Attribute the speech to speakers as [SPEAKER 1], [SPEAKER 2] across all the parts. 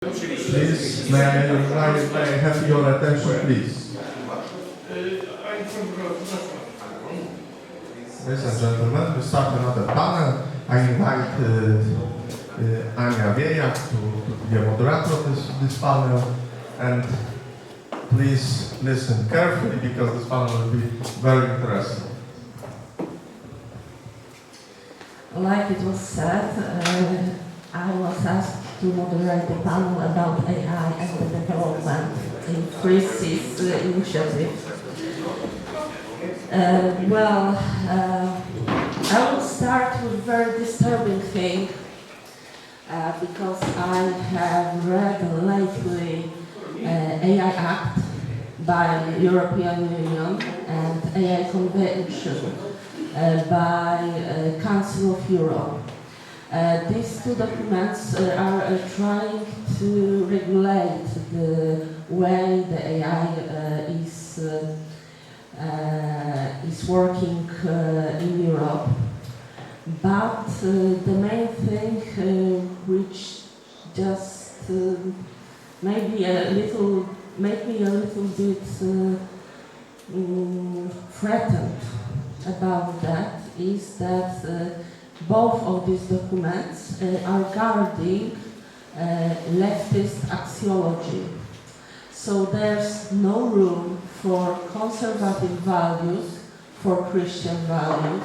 [SPEAKER 1] Please, may I have your attention, please? Ladies and gentlemen, we start another panel. I invite Ania Wiejak to be a moderator of this panel, and please listen carefully because this panel will be very interesting.
[SPEAKER 2] Like it was said, I was asked to moderate the panel about AI and the development in 3Cs initiative. I will start with a very disturbing thing because I have read lately AI Act by European Union and AI Convention by Council of Europe. These two documents are trying to regulate the way the AI is working in Europe. But the main thing which just made me a little bit threatened about that is that both of these documents are guarding leftist axiology. So there's no room for conservative values, for Christian values.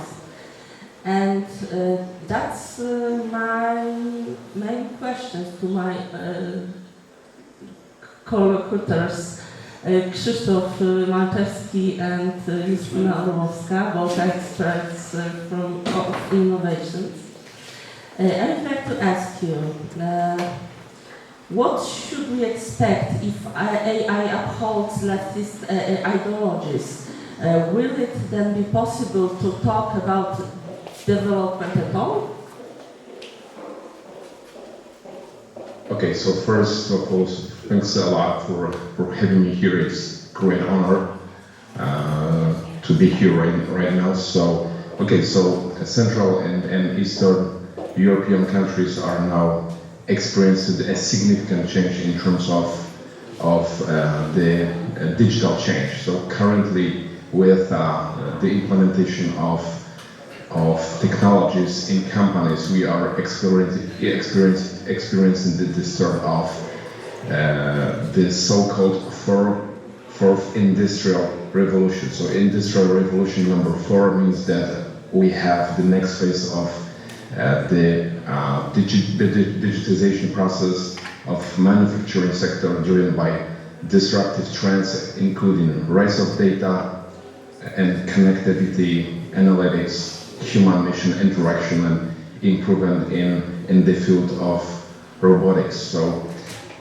[SPEAKER 2] And that's my main questions to my co-recruiters, Krzysztof Malczewski and Justyna Orłowska, both experts of innovations. I'd like to ask you, what should we expect if AI upholds leftist ideologies? Will it then be possible to talk about development at all?
[SPEAKER 3] Okay, so first of all, thanks a lot for having me here. It's a great honor to be here right now. So, okay, so Central and Eastern European countries are now experiencing a significant change in terms of the digital change. So currently, with the implementation of technologies in companies, we are experiencing the start of the so-called fourth industrial revolution. So industrial revolution number 4 means that we have the next phase of the digitization process of manufacturing sector driven by disruptive trends, including rise of data and connectivity, analytics, human machine interaction, and improvement in the field of robotics. So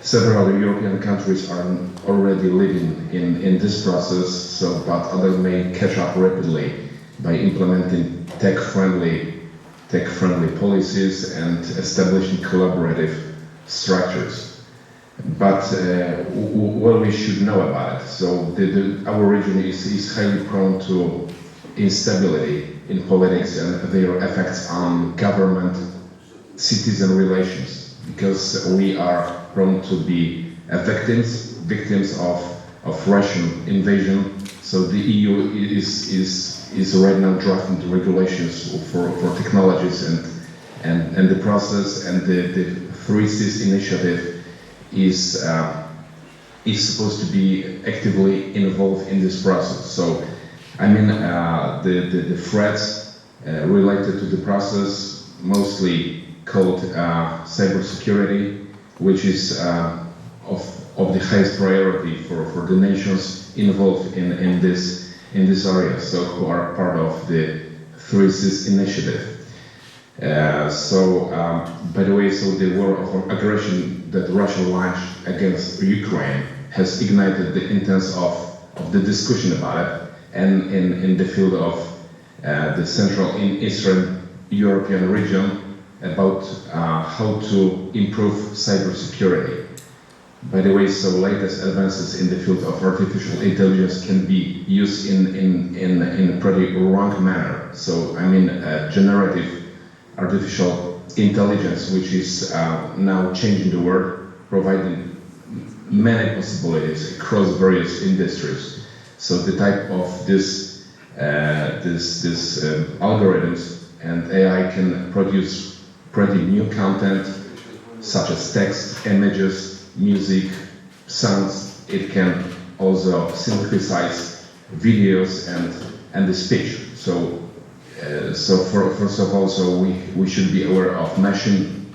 [SPEAKER 3] several European countries are already living in this process, but others may catch up rapidly by implementing tech-friendly policies and establishing collaborative structures. But what we should know about it, so our region is highly prone to instability in politics and their effects on government-citizen relations, because we are prone to be victims of Russian invasion. So the EU is right now drafting the regulations for technologies and the process, and the 3Cs initiative is supposed to be actively involved in this process. So I mean, the threats related to the process, mostly called cybersecurity, which is of the highest priority for the nations involved in this area, so who are part of the 3Cs initiative. By the way, so the war of aggression that Russia launched against Ukraine has ignited the intense of the discussion about it, and in the field of the Central and Eastern European region about how to improve cybersecurity. By the way, so latest advances in the field of artificial intelligence can be used in a pretty wrong manner. So I mean, generative artificial intelligence, which is now changing the world providing many possibilities across various industries. So the type of this algorithms and AI can produce pretty new content, such as text, images, music, sounds. It can also synthesize videos and the speech. So first of all, so we should be aware of machine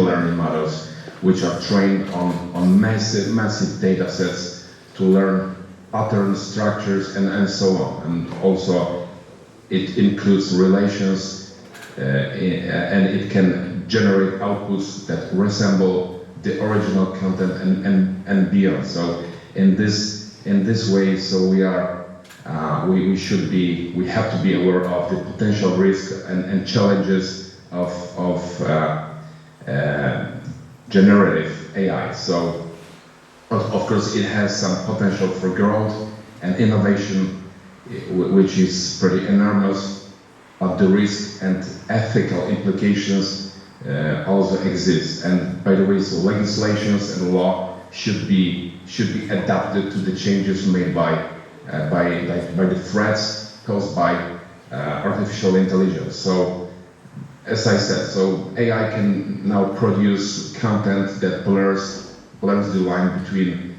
[SPEAKER 3] learning models, which are trained on massive data sets to learn patterns, structures, and so on. And also, it includes relations, and it can generate outputs that resemble the original content and beyond. So in this way, so we have to be aware of the potential risks and challenges of generative AI. So of course it has some potential for growth and innovation, which is pretty enormous, but the risk and ethical implications also exist. And by the way, so legislations and law should be adapted to the changes made by the threats caused by artificial intelligence. So, as I said, so AI can now produce content that blurs the line between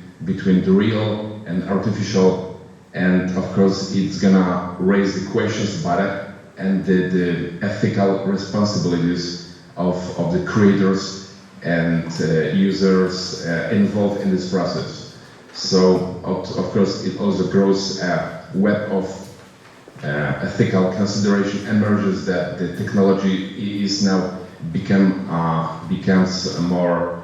[SPEAKER 3] the real and artificial, and of course it's gonna raise the questions about it and the ethical responsibilities of the creators and users involved in this process. So of course it also grows a web of ethical consideration emerges that the technology is now becomes more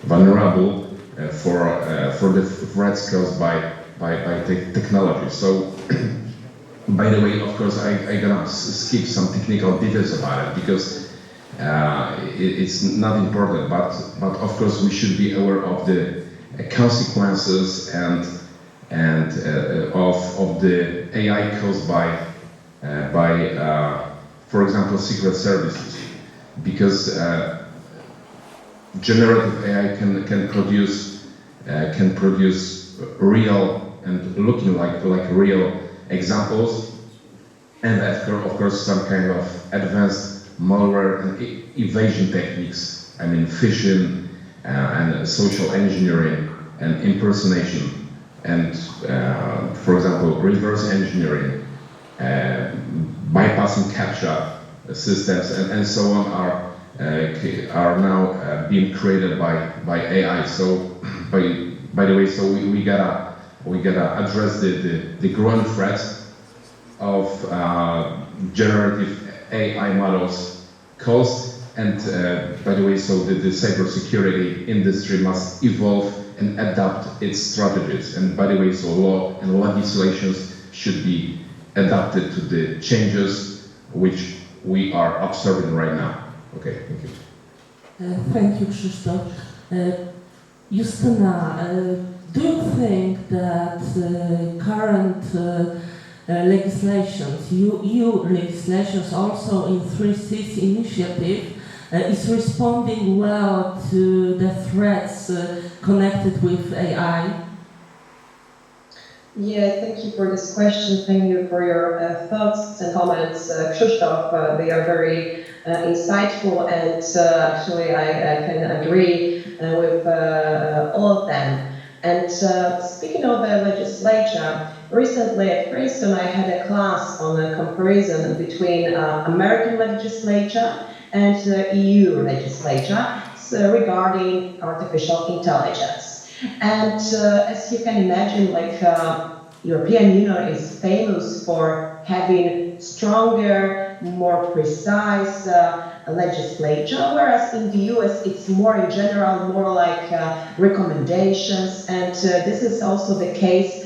[SPEAKER 3] vulnerable for the threats caused by technology. So by the way, of course, I'm gonna skip some technical details about it because it's not important, but of course we should be aware of the consequences and of the AI caused by for example, secret services, because generative AI can produce real and looking like real examples, and of course some kind of advanced malware and evasion techniques. I mean phishing and social engineering and impersonation, and for example reverse engineering, bypassing CAPTCHA systems and so on are now being created by AI. So by the way, so we gotta address the growing threats of generative AI models caused, and by the way, so the cybersecurity industry must evolve and adapt its strategies. And by the way, so law and legislations should be adapted to the changes which we are observing right now. Okay, thank you.
[SPEAKER 2] Thank you, Krzysztof. Justyna, do you think that current legislations, EU legislations, also in 3Cs initiative, is responding well to the threats connected with AI?
[SPEAKER 4] Yeah, thank you for this question. Thank you for your thoughts and comments, Krzysztof. They are very insightful, and actually I can agree with all of them. And speaking of the legislature, recently at Princeton I had a class on a comparison between American legislature and EU legislature regarding artificial intelligence. And as you can imagine, like European Union is famous for having stronger, more precise legislature, whereas in the US it's more in general, more like recommendations. And this is also the case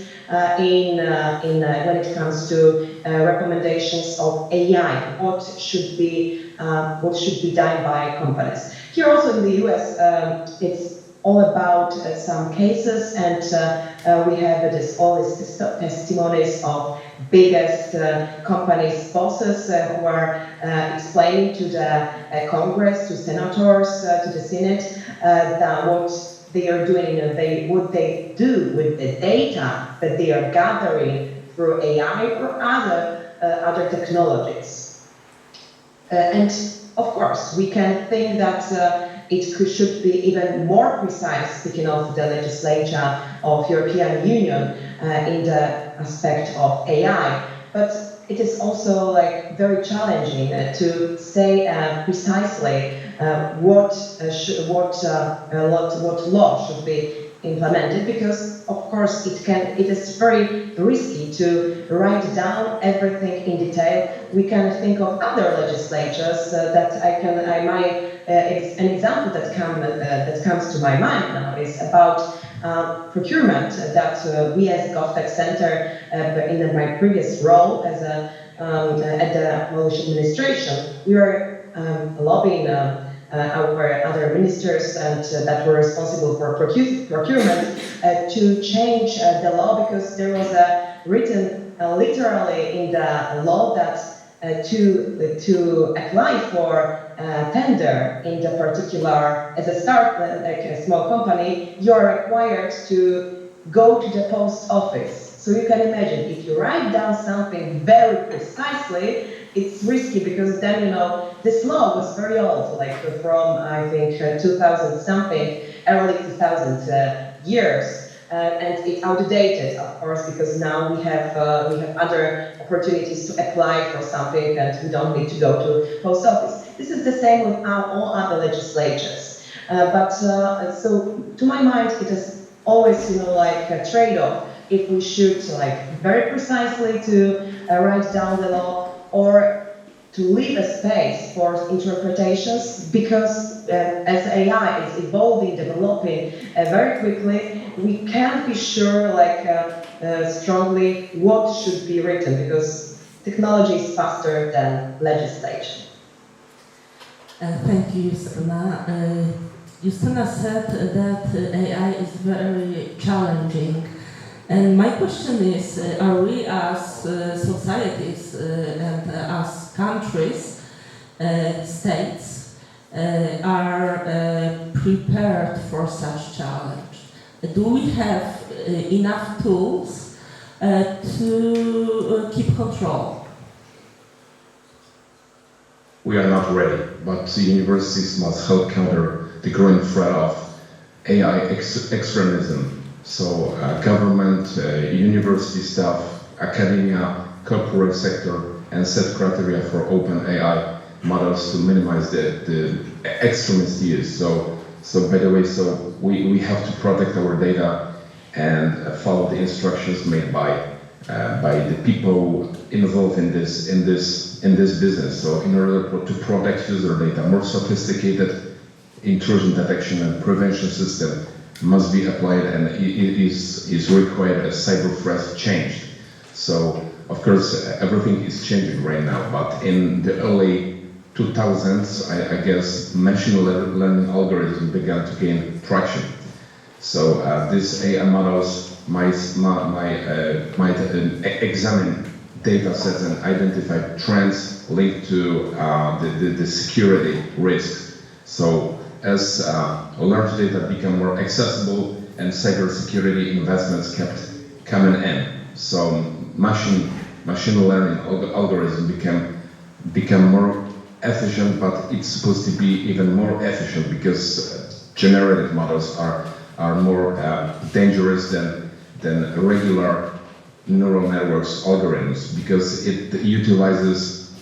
[SPEAKER 4] in when it comes to recommendations of AI, what should be done by companies. Here also in the US, it's all about some cases, and we have all these testimonies of biggest companies' bosses who are explaining to the Congress, to senators, to the Senate, that what they are doing and what they do with the data that they are gathering through AI or other technologies. And of course, we can think that should be even more precise, speaking of the legislature of European Union in the aspect of AI. But it is also very challenging to say precisely what law should be implemented, because of course it is very risky to write down everything in detail. We can think of other legislatures an example that comes to my mind now is about procurement that we as GovTech Center in my previous role as at the Polish administration, we were lobbying our other ministers and that were responsible for procurement to change the law, because there was written literally in the law that to apply for tender in the particular, as a start, like a small company, you are required to go to the post office. So you can imagine, if you write down something very precisely, it's risky, because then, this law was very old, from, I think, 2000 something, early 2000 years. And it's outdated, of course, because now we have other opportunities to apply for something, and we don't need to go to post office. This is the same with all other legislatures. So to my mind, it is always, a trade-off. If we should, very precisely to write down the law, or to leave a space for interpretations, because as AI is evolving, developing very quickly, we can't be sure strongly what should be written, because technology is faster than legislation.
[SPEAKER 2] Thank you, Justyna. Justyna said that AI is very challenging. And my question is, are we as societies and as countries, states, are prepared for such challenge? Do we have enough tools to keep control?
[SPEAKER 3] We are not ready, but the universities must help counter the growing threat of AI extremism. So government, university staff, academia, corporate sector, and set criteria for open AI models to minimize the extremist use. So by the way, we have to protect our data and follow the instructions made by the people involved in this business. So in order to protect user data, more sophisticated intrusion detection and prevention system must be applied, and it is required as cyber threats changed. So of course everything is changing right now, but in the early 2000s, I guess machine learning algorithms began to gain traction. So these AI models might examine data sets and identify trends linked to the security risks. So as large data become more accessible and cybersecurity investments kept coming in, so machine learning algorithms become more efficient, but it's supposed to be even more efficient because generative models are more dangerous than regular neural networks algorithms, because it utilizes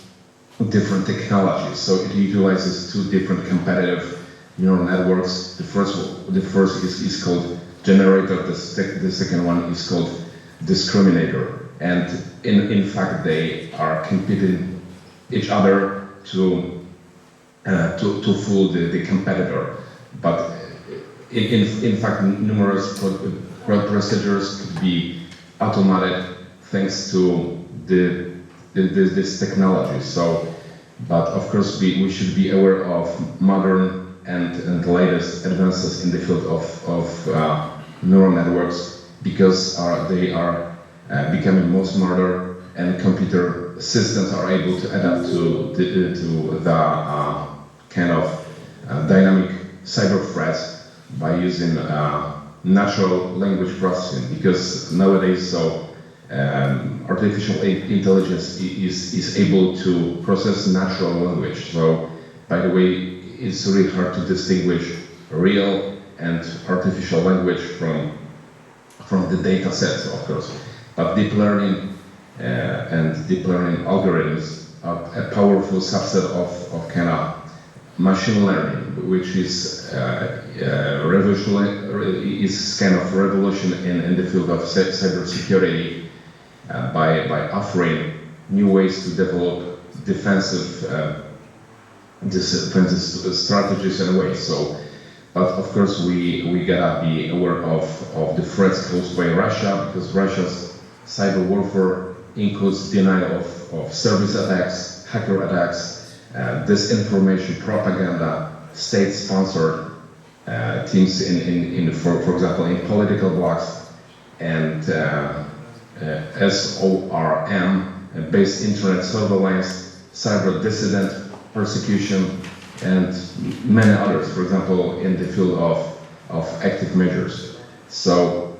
[SPEAKER 3] different technologies. So it utilizes two different competitive neural networks. The first is called generator. The second one is called discriminator. And in fact, they are competing each other to fool the competitor. But in fact, numerous procedures could be automated thanks to this technology. So, but of course, we should be aware of modern and latest latest advances in the field of neural networks, because they are becoming more smarter, and computer systems are able to adapt to the kind of dynamic cyber threats by using natural language processing, because nowadays artificial intelligence is able to process natural language. So, by the way, it's really hard to distinguish real and artificial language from the data sets, of course. But deep learning and deep learning algorithms are a powerful subset of kind of machine learning, which is is kind of revolution in the field of cybersecurity by offering new ways to develop defensive strategies and ways. So, but of course we gotta be aware of the threats posed by Russia, because Russia's cyber warfare includes denial of service attacks, hacker attacks, disinformation, propaganda, state-sponsored teams for example, in political blocs, and SORM, based internet surveillance, cyber dissident persecution, and many others, for example, in the field of active measures. So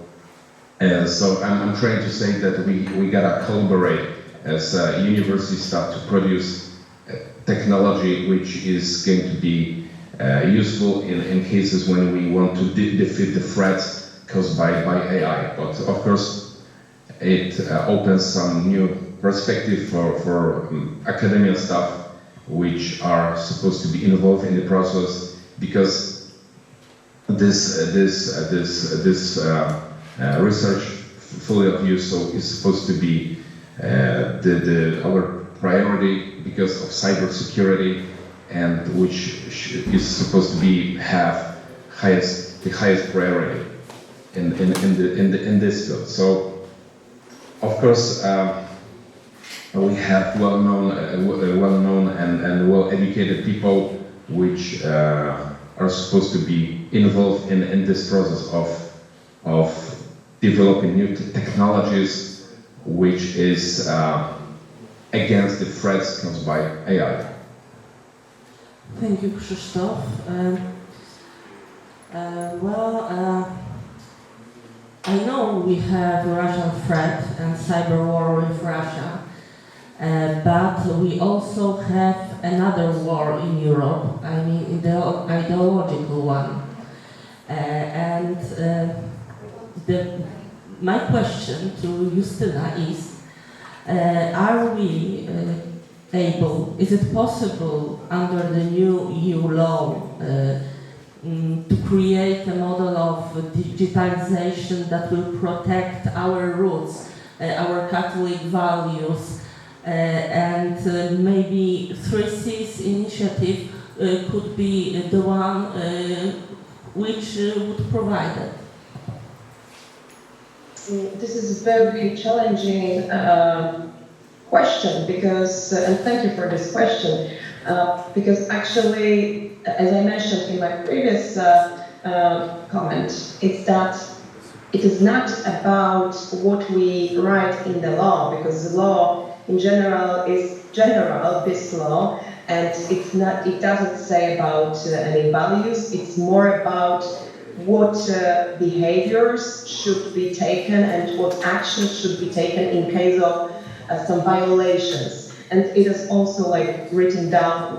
[SPEAKER 3] I'm trying to say that we gotta collaborate as university staff to produce technology which is going to be useful in cases when we want to defeat the threats caused by AI. But of course, it opens some new perspective for academia staff which are supposed to be involved in the process, because this research fully of use is supposed to be our priority because of cybersecurity, and which is supposed to have the highest priority in this field. So, of course, we have well-known and well-educated people which are supposed to be involved in this process of developing new technologies, which is against the threats caused by AI.
[SPEAKER 2] Thank you, Krzysztof. I know we have a Russian threat and cyber war with Russia, but we also have another war in Europe, I mean the ideological one. My question to Justyna is, are we is it possible under the new EU law to create a model of digitalization that will protect our roots, our Catholic values, and maybe 3Cs initiative could be the one which would provide it?
[SPEAKER 4] This is a very challenging question, because, and thank you for this question, because actually, as I mentioned in my previous comment, it's that it is not about what we write in the law, because the law in general is general, this law, and it doesn't say about any values. It's more about what behaviors should be taken and what actions should be taken in case of some violations. And it is also like written down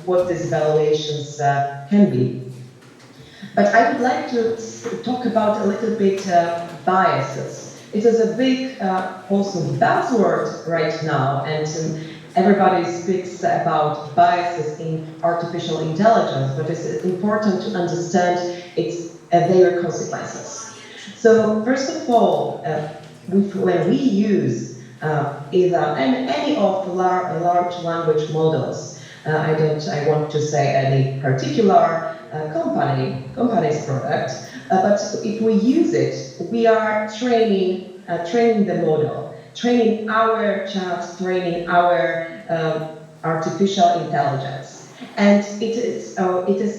[SPEAKER 4] what these violations can be. But I would like to talk about a little bit biases. It is a big also buzzword right now, and everybody speaks about biases in artificial intelligence, but it's important to understand their consequences. So first of all, when we use either any of the large language models, I want to say any particular company's product, but if we use it, we are training the model, training our chat, training our artificial intelligence. And it is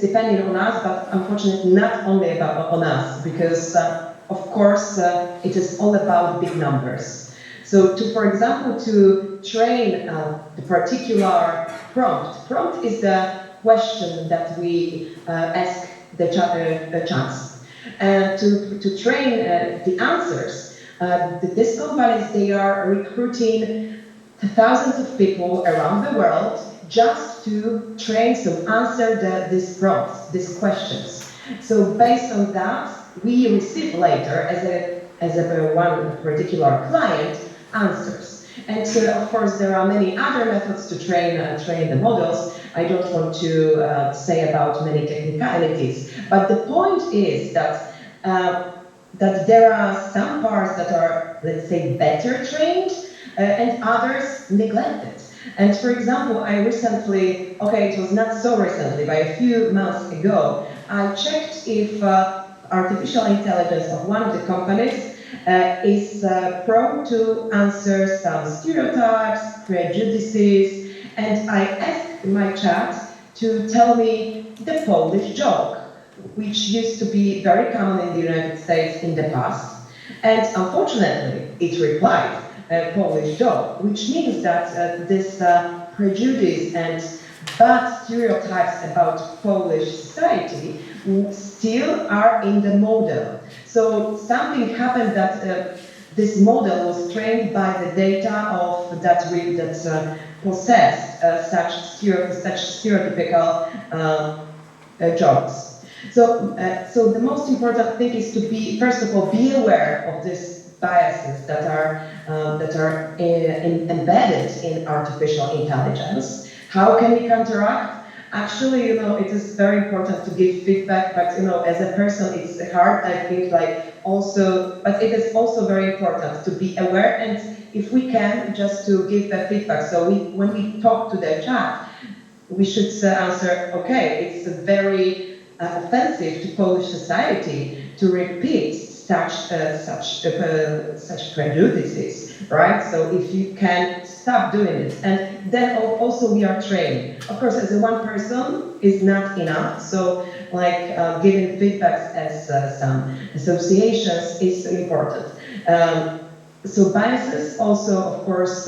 [SPEAKER 4] depending on us, but unfortunately not only on us, because of course it is all about big numbers. So for example, to train the particular prompt is the question that we ask the chance. To train the answers, these companies, they are recruiting thousands of people around the world just to train, so answer these prompts, these questions. So based on that, we receive later, as a one particular client, answers. And of course, there are many other methods to train the models. I don't want to say about many technicalities, but the point is that there are some parts that are, let's say, better trained and others neglected. And for example, I recently, it was not so recently, but a few months ago, I checked if artificial intelligence of one of the companies is prone to answer some stereotypes, prejudices, and I asked my chat to tell me the Polish joke, which used to be very common in the United States in the past. And unfortunately, it replied, Polish joke, which means that this prejudice and bad stereotypes about Polish society still are in the model. So something happened that this model was trained by the data of that possessed such stereotypical jokes. So the most important thing is to be, first of all, be aware of these biases that are embedded in artificial intelligence. How can we counteract? Actually, it is very important to give feedback, but as a person, it's hard. I think but it is also very important to be aware, and if we can, just to give the feedback. So when we talk to the chat, we should answer, it's very offensive to Polish society to repeat such prejudices, right? So if you can stop doing it, and then also we are trained. Of course, as a one person is not enough. So giving feedbacks as some associations is important. So biases also, of course,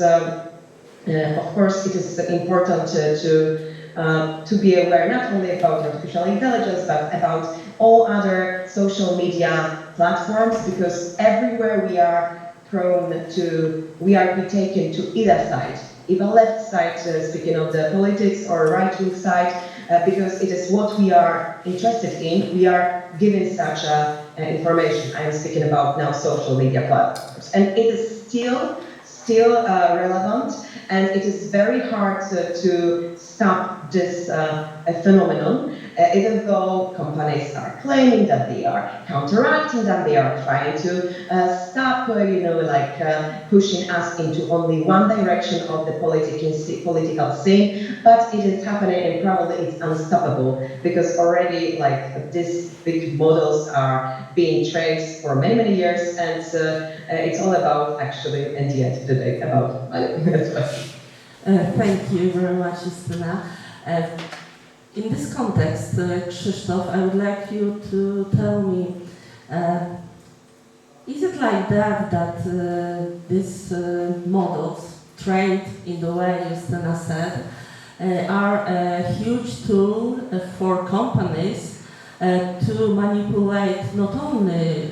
[SPEAKER 4] it is important to be aware not only about artificial intelligence, but about all other social media platforms, because everywhere we are be taken to either side, either left side, speaking of the politics, or right-wing side, because it is what we are interested in. We are given such information. I am speaking about now social media platforms, and it is still relevant, and it is very hard to stop this phenomenon, even though companies are claiming that they are counteracting, that they are trying to stop, pushing us into only one direction of the political scene, but it is happening, and probably it's unstoppable, because already these big models are being trained for many, many years, and it's all about, actually, at the end of the day, about money.
[SPEAKER 2] Thank you very much, Justyna. In this context, Krzysztof, I would like you to tell me, is it like that these models, trained in the way Justyna said, are a huge tool for companies to manipulate not only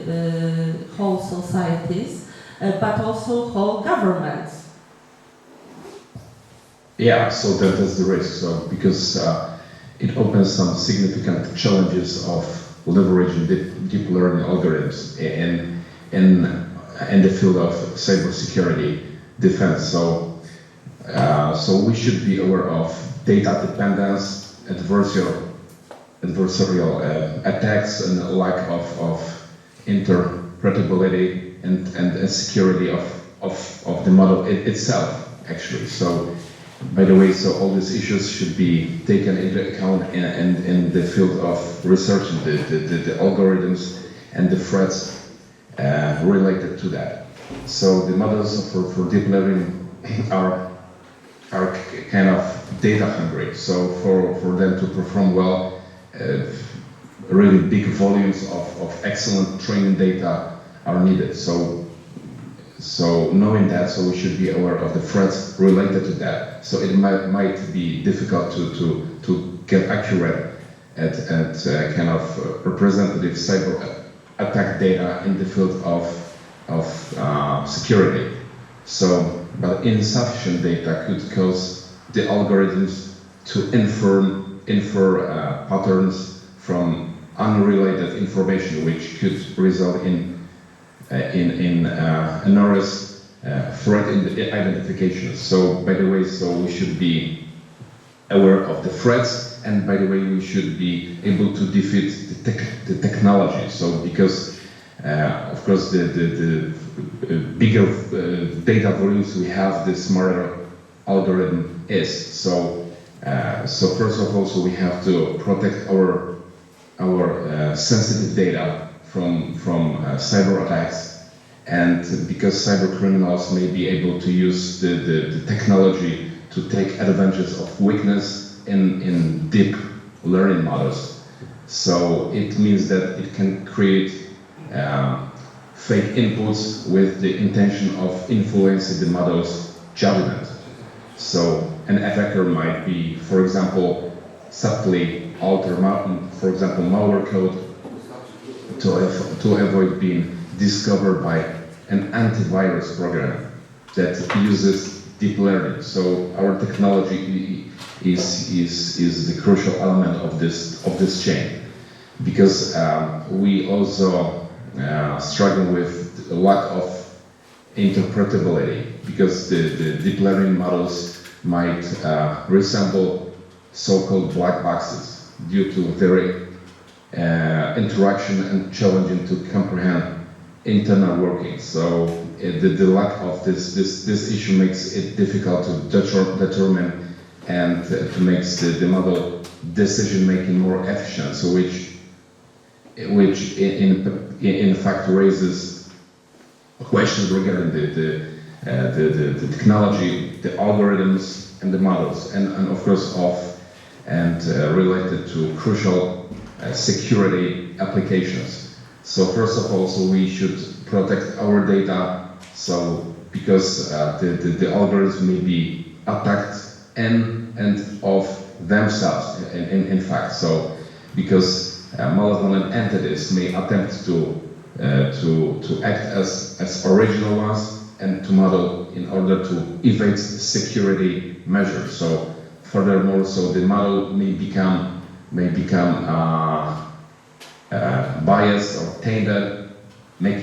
[SPEAKER 2] whole societies, but also whole governments?
[SPEAKER 3] Yeah, so that's the risk. So because it opens some significant challenges of leveraging deep learning algorithms in the field of cybersecurity defense. So we should be aware of data dependence, adversarial attacks, and lack of interpretability and security of the model itself, actually. So, by the way, so all these issues should be taken into account in the field of researching the algorithms and the threats related to that. So the models for deep learning are are kind of data hungry. So for them to perform well, really big volumes of excellent training data are needed. So knowing that, so we should be aware of the threats related to that. So it might be difficult to get accurate and kind of representative cyber attack data in the field of security. So, but insufficient data could cause the algorithms to infer patterns from unrelated information, which could result in enormous threat identification. So, by the way, so we should be aware of the threats, and by the way, we should be able to defeat the technology. So, because of course, the bigger data volumes we have, the smarter algorithm is. So first of all, so we have to protect our sensitive data from cyber attacks, and because cyber criminals may be able to use the technology to take advantage of weakness in deep learning models. So it means that it can create fake inputs with the intention of influencing the model's judgment. So an attacker might be, for example, subtly alter, for example, malware code to avoid being discovered by an antivirus program that uses deep learning. So our technology is the crucial element of this chain, because we also struggle with a lack of interpretability, because the deep learning models might resemble so-called black boxes due to very interaction and challenging to comprehend internal workings. So the lack of this issue makes it difficult to determine and to make the model decision making more efficient. So which in fact raises questions regarding the technology, the algorithms, and the models, and of course related to crucial security applications. So first of all, so we should protect our data. So because the algorithms may be attacked and of themselves, in fact. So because malevolent entities may attempt to act as original ones and to model in order to evade security measures. So furthermore, so the model may become biased or tainted, make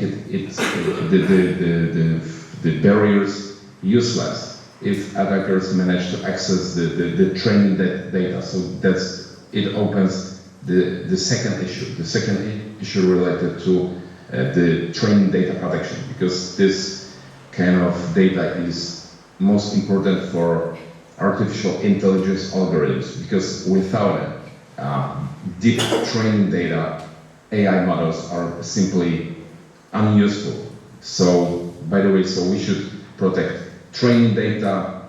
[SPEAKER 3] the barriers useless if attackers manage to access the training data. So it opens the second issue. The second issue related to the training data protection, because this kind of data is most important for artificial intelligence algorithms, because without it, deep training data, AI models are simply unuseful. So, by the way, so we should protect training data,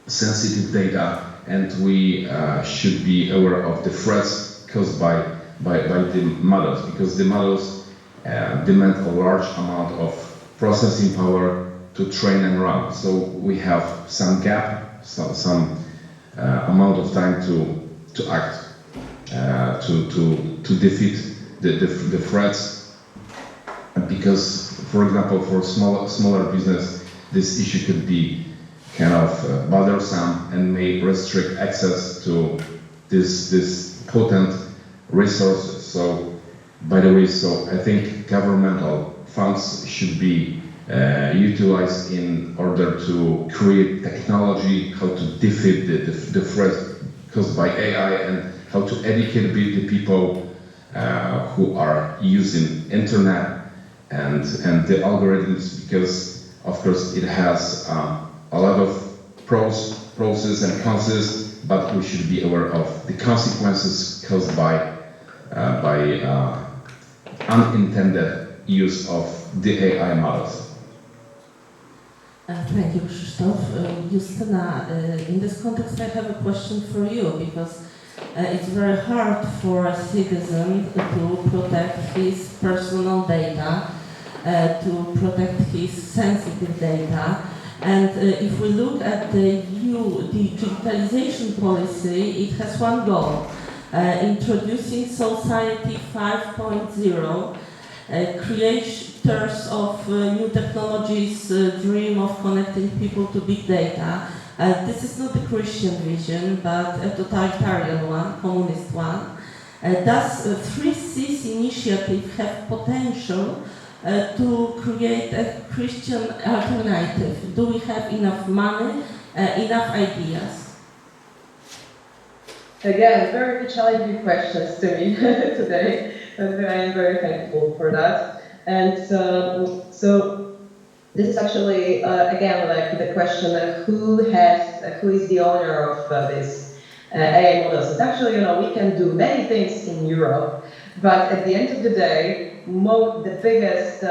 [SPEAKER 3] sensitive data, and we should be aware of the threats caused by the models, because the models demand a large amount of processing power to train and run. So we have some gap, some amount of time to act, to defeat the threats. Because, for example, for smaller business, this issue could be kind of bothersome and may restrict access to this potent resources. So, by the way, so I think governmental funds should be utilized in order to create technology, how to defeat the threat caused by AI, and how to educate the people who are using internet and the algorithms, because of course it has a lot of pros and cons, but we should be aware of the consequences caused by unintended use of the AI models.
[SPEAKER 2] Thank you, Krzysztof. Justyna, in this context, I have a question for you because it's very hard for a citizen to protect his personal data, to protect his sensitive data. And if we look at the EU digitalization policy, it has one goal, introducing Society 5.0. Creators of new technologies dream of connecting people to big data. This is not a Christian vision, but a totalitarian one, communist one. Does 3Cs initiative have potential to create a Christian alternative? Do we have enough money, enough ideas?
[SPEAKER 4] Again, very challenging questions to me today, and I am very thankful for that. And so this is actually again like the question of who is the owner of this AI models. It's actually, we can do many things in Europe, but at the end of the day, the biggest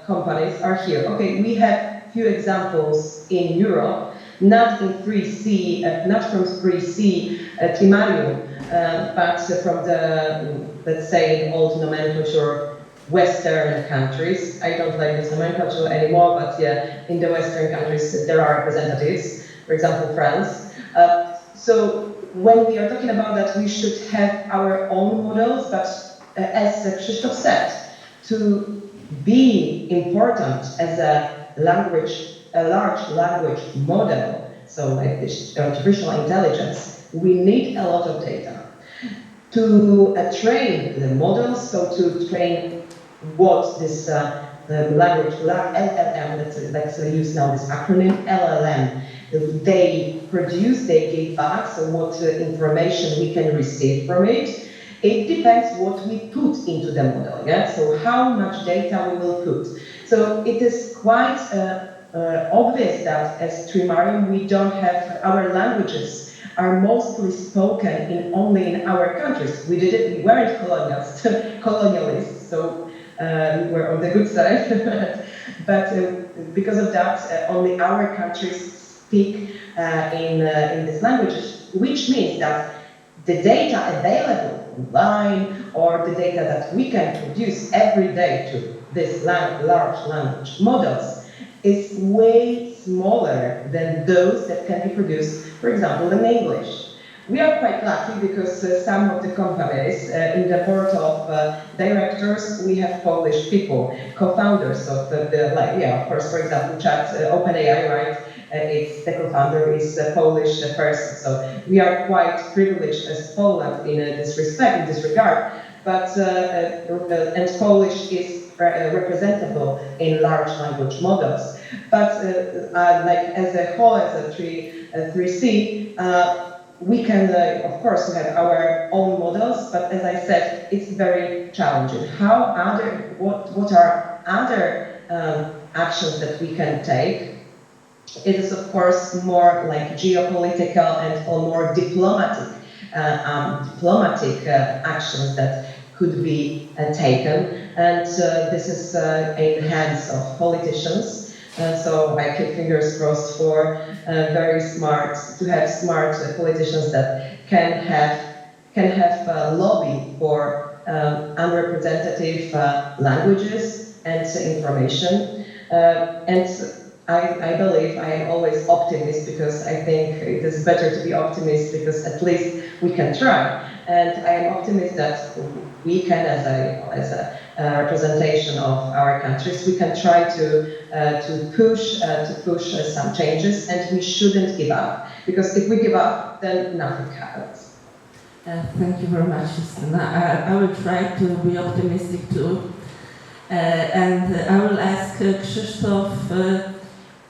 [SPEAKER 4] companies are here. Okay, we have few examples in Europe. Not in 3C, not from 3C Trimarium, but from the, let's say, old nomenclature Western countries. I don't like this nomenclature anymore, but yeah, in the Western countries there are representatives, for example, France. So when we are talking about that, we should have our own models, but as Krzysztof said, to be important as a large language model, so like this artificial intelligence, we need a lot of data. To train the models, so to train what this the language, LLM, let's use now this acronym, LLM, they produce, they give back, so what information we can receive from it. It depends what we put into the model, yeah? So how much data we will put. So it is quite obvious that as Trimarium we don't have, our languages are mostly spoken only in our countries. We weren't colonialists, so we were on the good side. But because of that, only our countries speak in these languages, which means that the data available online or the data that we can produce every day to these large language models is way smaller than those that can be produced, for example, in English. We are quite lucky because some of the companies in the board of directors, we have Polish people, co-founders of of course, for example, OpenAI, right? The co-founder is a Polish person, so we are quite privileged as Poland in this regard. But and Polish is representable in large language models. But like as a whole, as a 3C, we can, of course, have our own models. But as I said, it's very challenging. What are other actions that we can take? It is, of course, more like geopolitical and or more diplomatic actions that could be taken, and this is in the hands of politicians. So I keep fingers crossed for smart politicians that can have lobby for unrepresentative languages and information. And I believe I am always optimist because I think it is better to be optimist because at least we can try. And I am optimist that we can, as a representation of our countries, we can try to push some changes, and we shouldn't give up. Because if we give up, then nothing happens.
[SPEAKER 2] Thank you very much, Justyna. I will try to be optimistic too. And I will ask Krzysztof,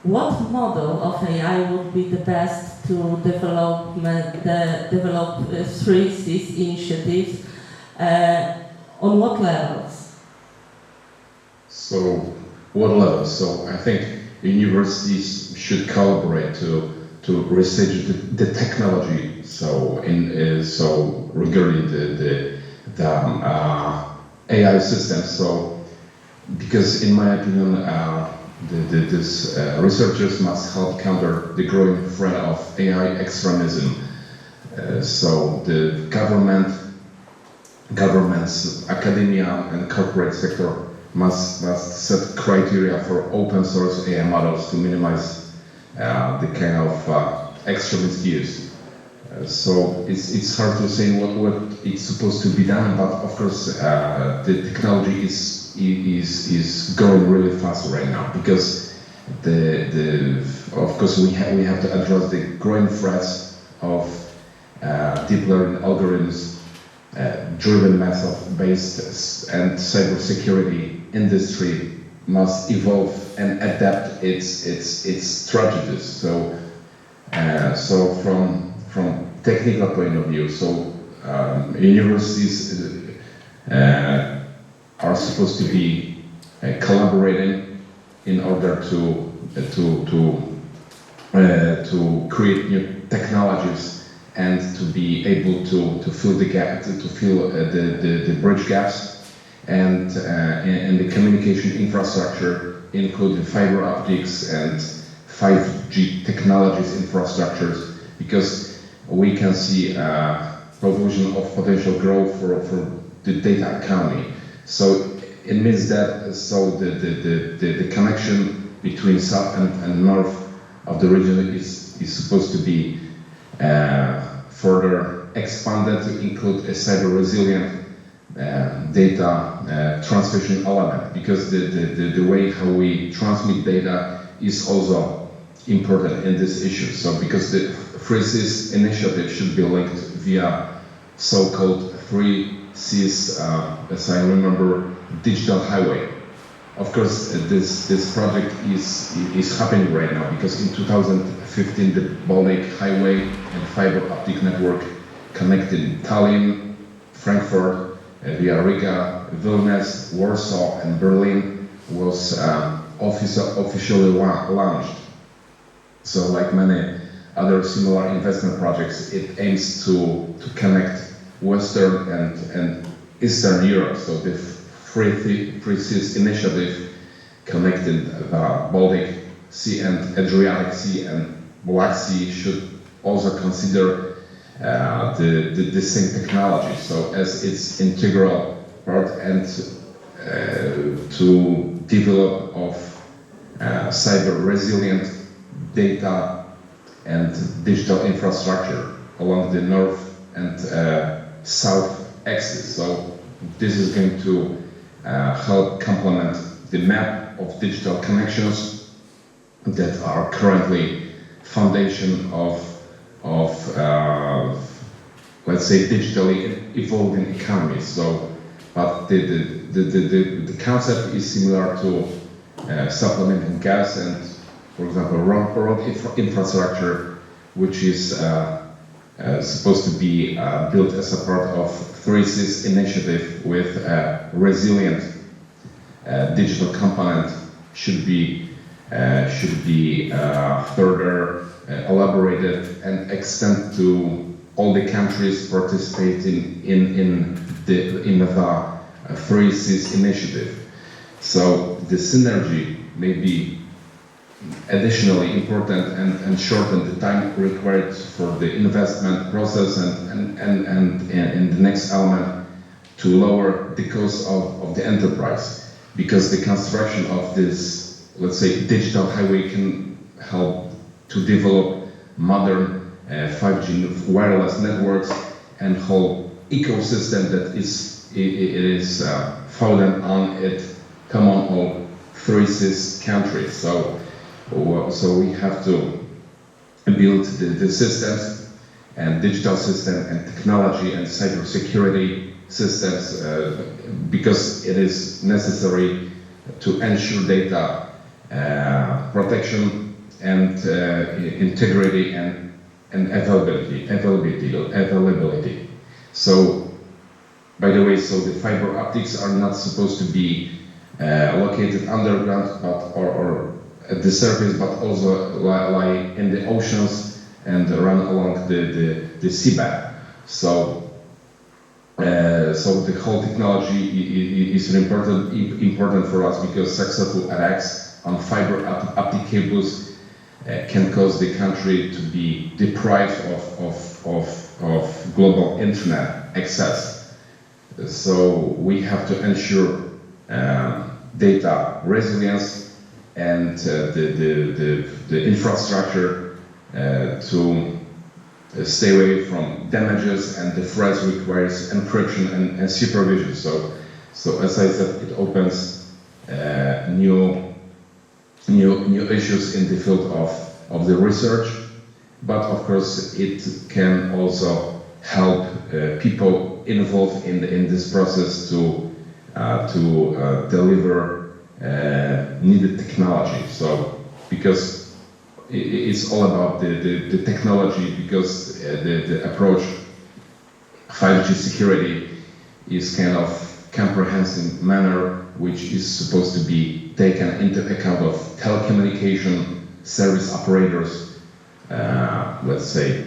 [SPEAKER 2] what model of AI would be the best to develop 3Cs initiatives? On what levels?
[SPEAKER 3] So, what levels? So, I think universities should collaborate to research the technology. So, regarding the AI systems. So, because in my opinion, these researchers must help counter the growing threat of AI extremism. So the governments, academia, and corporate sector must set criteria for open source AI models to minimize the kind of extremist use. So it's hard to say what it's supposed to be done, but of course the technology is growing really fast right now, because of course we have to address the growing threats of deep learning algorithms, driven method-based, and cybersecurity industry must evolve and adapt its strategies. So from technical point of view, universities are supposed to be collaborating in order to create new technologies and to be able to fill the gap, to fill the bridge gaps, and the communication infrastructure, including fiber optics and 5G technologies infrastructures, because we can see provision of potential growth for the data economy. So it means that the connection between south and north of the region is supposed to be further expanded to include a cyber resilient data transmission element, because the way how we transmit data is also important in this issue. So because the 3Cs initiative should be linked via so-called 3Cs, as I remember, digital highway. Of course, this project is happening right now, because in 2015 the Baltic Highway and fiber optic network connected Tallinn, Frankfurt, via Riga, Vilnius, Warsaw, and Berlin was officially launched. So, like many other similar investment projects, it aims to connect Western and Eastern Europe. So the 3Cs initiative connected the Baltic Sea and Adriatic Sea and Black Sea should also consider the same technology, so as its integral part, and to develop of cyber resilient data and digital infrastructure along the north and south axis. So this is going to help complement the map of digital connections that are currently foundation of let's say digitally evolving economies. So, but the concept is similar to supplementing gas and, for example, road infrastructure, which is supposed to be built as a part of 3Cs initiative with a resilient digital component should be further elaborated and extend to all the countries participating in the 3Cs initiative. So the synergy may be additionally important and shorten the time required for the investment process, and in the next element to lower the cost of the enterprise, because the construction of this, let's say, digital highway can help to develop modern 5G wireless networks and whole ecosystem that is founded on it common all 3Cs countries. So we have to build the systems and digital system and technology and cybersecurity systems because it is necessary to ensure data protection and integrity and availability. So, by the way, so the fiber optics are not supposed to be located underground, or at the surface, but also lie in the oceans and run along the seabed. So the whole technology is important for us, because successful attacks on fiber optic cables can cause the country to be deprived of global internet access. So we have to ensure data resilience and the infrastructure to stay away from damages, and the threats requires encryption and supervision. So as I said, it opens new issues in the field of the research, but of course it can also help people involved in this process to deliver needed technology. So because it's all about the technology, because the approach 5G security is kind of comprehensive manner which is supposed to be taken into account of telecommunication service operators, let's say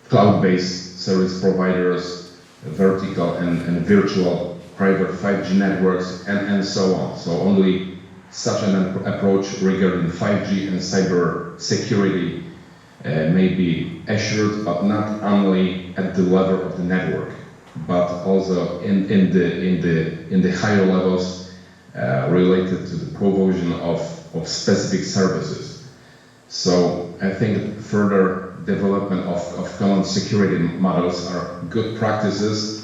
[SPEAKER 3] cloud-based service providers, vertical and virtual private 5G networks, and so on. So only such an approach regarding 5G and cyber security may be assured, but not only at the level of the network, but also in the higher levels related to the provision of specific services. So I think further development of common security models are good practices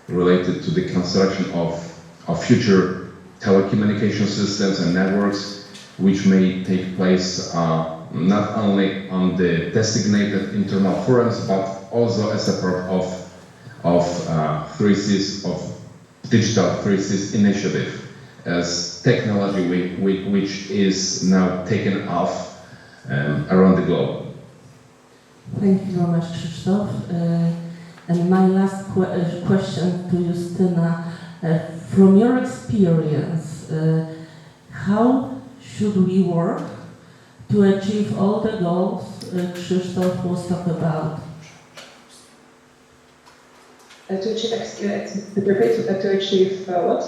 [SPEAKER 3] related to the construction of future telecommunication systems and networks, which may take place not only on the designated internal forums, but also as a part of 3Cs, of digital 3Cs initiative, as technology which is now taken off around the globe.
[SPEAKER 2] Thank you very much, Krzysztof. And my last question to Justyna. From your experience, how should we work to achieve all the goals Krzysztof was talking about?
[SPEAKER 4] To achieve what?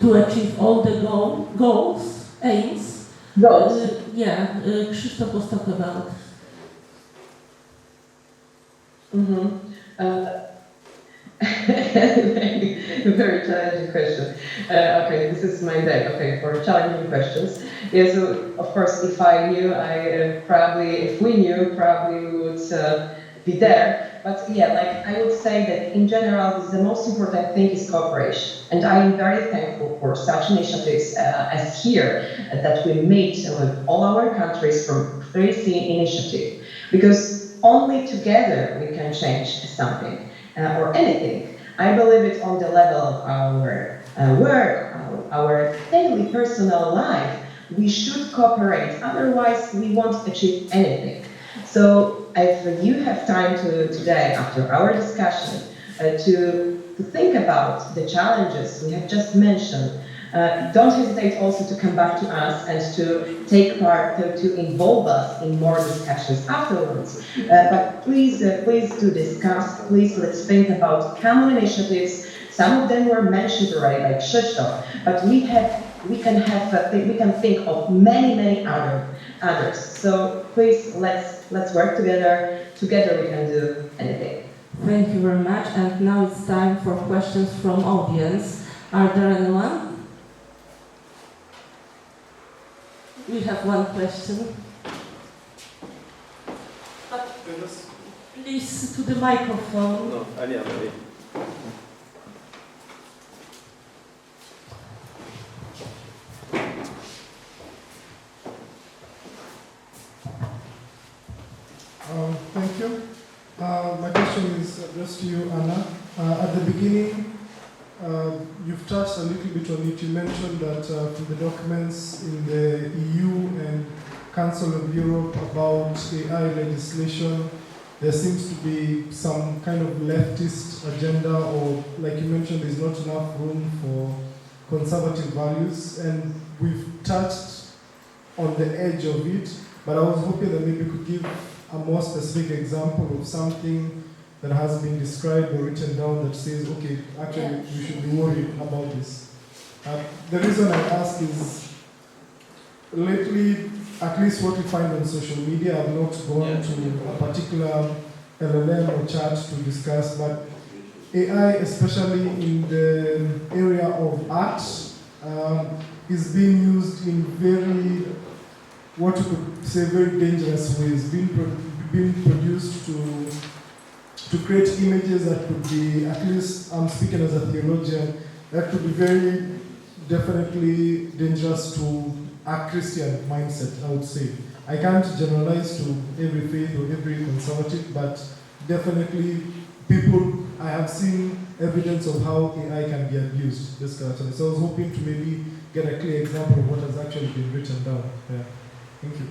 [SPEAKER 2] To achieve all the goals, aims.
[SPEAKER 4] Goals.
[SPEAKER 2] Krzysztof was talking about.
[SPEAKER 4] Very challenging question. Okay, this is my day. Okay, for challenging questions. Yeah, so of course, if I knew, if we knew, probably we would be there. But yeah, like I would say that in general, the most important thing is cooperation. And I am very thankful for such initiatives as here that we made with all our countries from 3C initiative, because only together we can change something or anything. I believe it's on the level of our work, our daily personal life. We should cooperate, otherwise we won't achieve anything. So if you have time today, after our discussion, to think about the challenges we have just mentioned, don't hesitate also to come back to us and to take part, to involve us in more discussions afterwards. But please do discuss. Please, let's think about common initiatives. Some of them were mentioned already, like Krzysztof, but we can think of many others. So please, let's work together. Together we can do anything.
[SPEAKER 2] Thank you very much. And now it's time for questions from audience. Are there anyone? We have one question. Please, to the microphone.
[SPEAKER 5] No, Ania.
[SPEAKER 6] Thank you. My question is addressed to you, Anna. At the beginning, you've touched a little bit on it. You mentioned that from the documents in the EU and Council of Europe about AI legislation, there seems to be some kind of leftist agenda, or like you mentioned, there's not enough room for conservative values, and we've touched on the edge of it, but I was hoping that maybe you could give a more specific example of something that has been described or written down that says, okay, actually we should be worried about this. The reason I ask is lately, at least what we find on social media, I've not gone to a particular LLM or chat to discuss, but AI, especially in the area of art, is being used in very, what you could say, very dangerous ways, being produced to create images that could be, at least I'm speaking as a theologian, that could be very definitely dangerous to a Christian mindset, I would say. I can't generalize to every faith or every conservative, but definitely I have seen evidence of how AI can be abused, this kind of thing. So I was hoping to maybe get a clear example of what has actually been written down. Yeah. Thank you.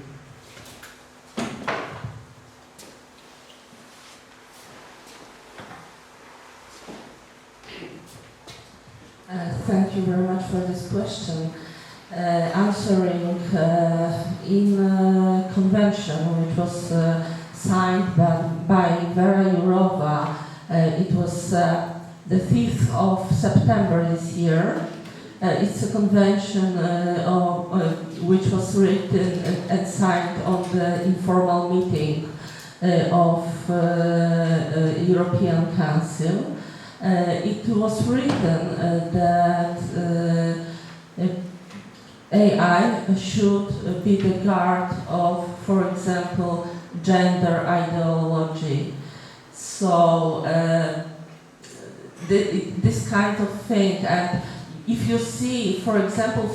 [SPEAKER 2] Thank you very much for this question. Answering in a convention which was signed by Vera Jourova, it was the 5th of September this year. It's a convention which was written and signed on the informal meeting of European Council. It was written that AI should be the guard of, for example, gender ideology. So this kind of thing, and if you see, for example,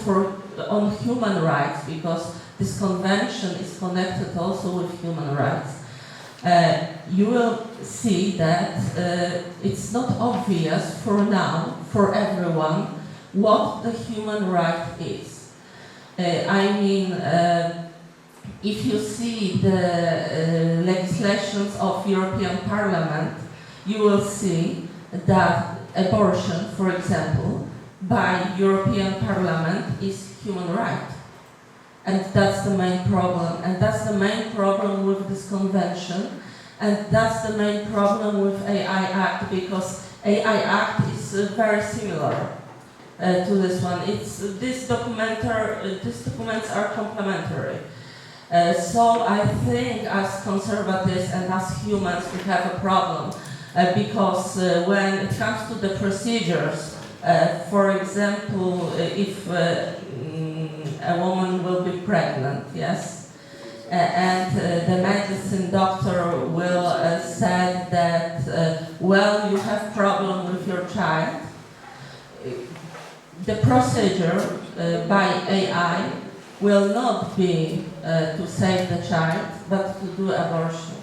[SPEAKER 2] on human rights, because this convention is connected also with human rights, you will see that it's not obvious for now, for everyone, what the human right is. I mean, if you see the legislations of European Parliament, you will see that abortion, for example, by European Parliament is human right. And that's the main problem. And that's the main problem with this convention. And that's the main problem with AI Act, because AI Act is very similar to this one. These documents are complementary. So I think as conservatives and as humans we have a problem because when it comes to the procedures, for example, if a woman will be pregnant, yes, and the medicine doctor will say that, well, you have problem with your child, the procedure by AI will not be to save the child, but to do abortion.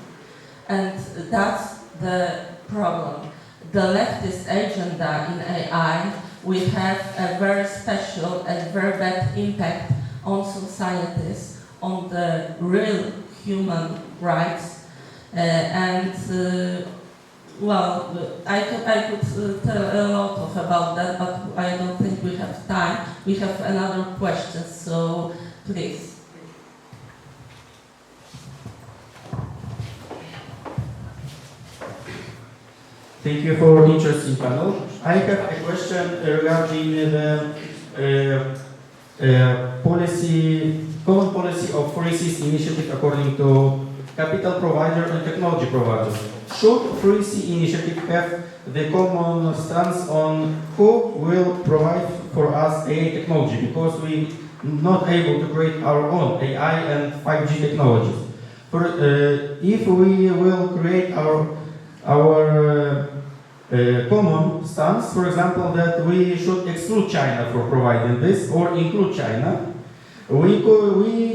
[SPEAKER 2] And that's the problem. The leftist agenda in AI will have a very special and very bad impact on societies, on the real human rights. Well, I could tell a lot about that, but I don't think we have time. We have another question, so please.
[SPEAKER 5] Thank you for interesting panel. I have a question regarding the common policy of 3Cs initiative according to capital provider and technology provider. Should 3C initiative have the common stance on who will provide for us AI technology, because we not able to create our own AI and 5G technologies. If we will create our common stance, for example, that we should exclude China for providing this or include China, we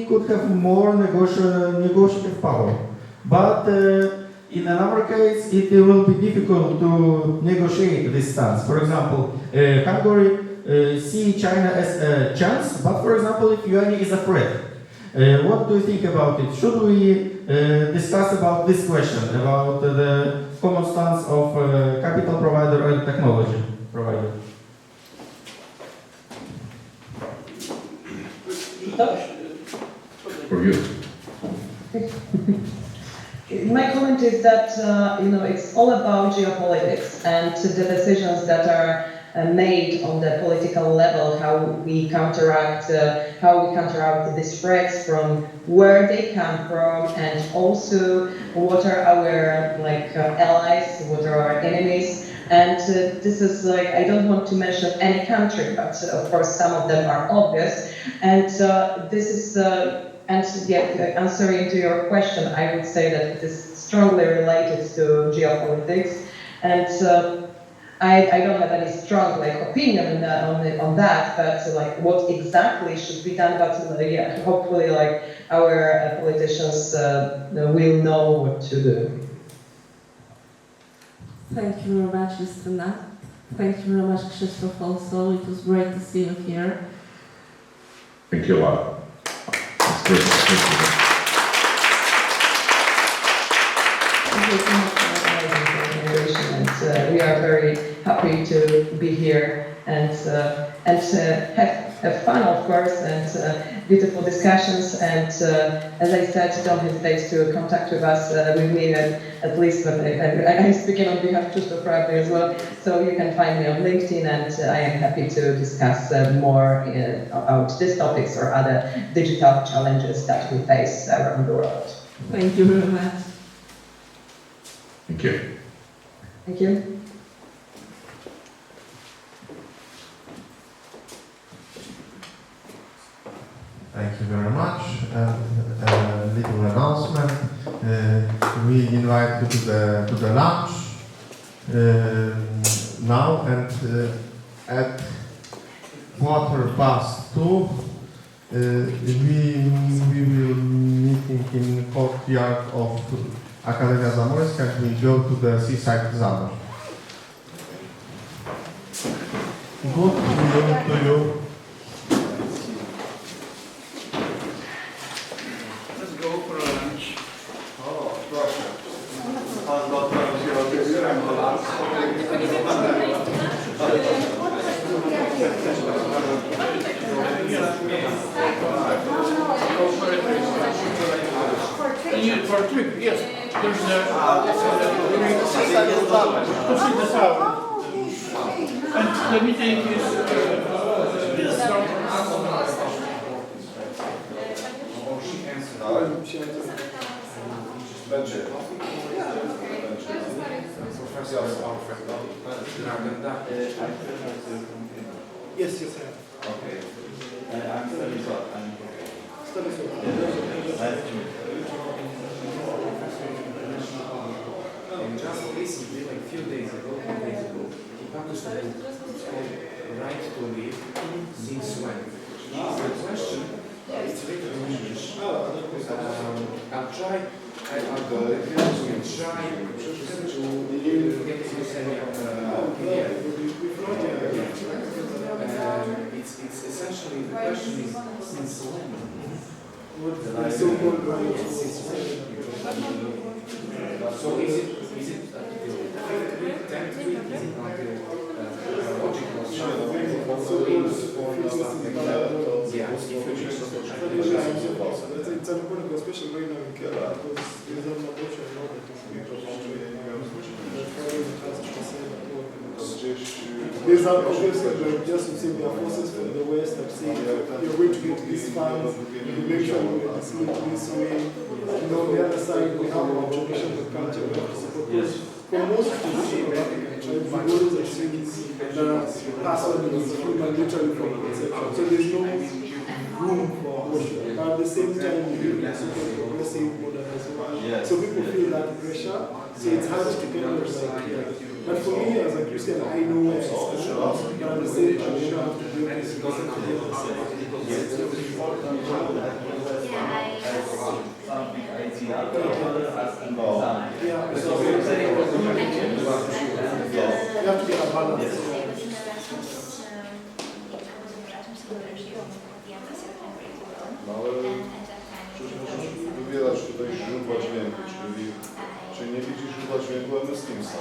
[SPEAKER 5] could have more negotiative power. But in another case, it will be difficult to negotiate this stance. For example, Hungary see China as a chance, but for example, if Yuan is a threat. What do you think about it? Should we discuss about this question, about the common stance of capital provider and technology provider?
[SPEAKER 3] For you.
[SPEAKER 4] My comment is that it's all about geopolitics and the decisions that are made on the political level, how we counteract these threats, from where they come from, and also what are our allies, what are our enemies. And this is I don't want to mention any country, but of course some of them are obvious. And this is, answering to your question, I would say that it is strongly related to geopolitics. And I don't have any strong opinion on that, but what exactly should be done. But hopefully our politicians will know what to do.
[SPEAKER 2] Thank you very much, Justyna. Thank you very much, Krzysztof, also. It was great to see you here.
[SPEAKER 3] Thank you a lot. It's great. Thank you.
[SPEAKER 4] Thank you so much for organizing the inauguration, and we are very happy to be here and have fun, of course, and beautiful discussions. And as I said, don't hesitate to contact with us, with me at least. But I'm speaking on behalf of Krzysztof Prawdy as well. So you can find me on LinkedIn, and I am happy to discuss more about these topics or other digital challenges that we face around the world.
[SPEAKER 2] Thank you very much.
[SPEAKER 3] Thank you.
[SPEAKER 4] Thank you.
[SPEAKER 1] Thank you very much. A little announcement. We invite you to the lunch now, and at 2:15 we will meeting in courtyard of Akademia Zamorska, and we go to the seaside Zamor. Good to you.
[SPEAKER 7] Let's go for lunch. O, proszę. Pan doktor się odbierze do las. For trip, yes. There's a seaside to see the tower. And the meeting is
[SPEAKER 8] Będzie.
[SPEAKER 6] Yes, yes, I am.
[SPEAKER 8] Okay. I'm Stanisław.
[SPEAKER 9] And just recently, like a few days ago, he published a book. It's called Right to Live, Since When? The question, it's written in English. I'll try to get you send PDF. It's essentially, the question is, since when? So is it until 5th week, 10th week, is it until logical
[SPEAKER 6] It's an important question, especially right now in Kerala, because there's an abortion law that is being There's obviously just to say there are forces from the West that say you're going to get these funds, you make sure you get this way. You know, on the other side, we have our tradition and culture we have to support. For most people, we always assume that password is human literally from conception. So there's no room for abortion. But at the same time, we really support progressive modernization. So people feel that pressure. So it's hard to kind of but for me as a Christian, I know where it's coming. But at the same time, you don't have to do this because of you have to get a balance.
[SPEAKER 8] No ale przecież możesz wybierać tutaj źródła dźwięku, czyli nie widzisz źródła dźwięku MS Teamsa.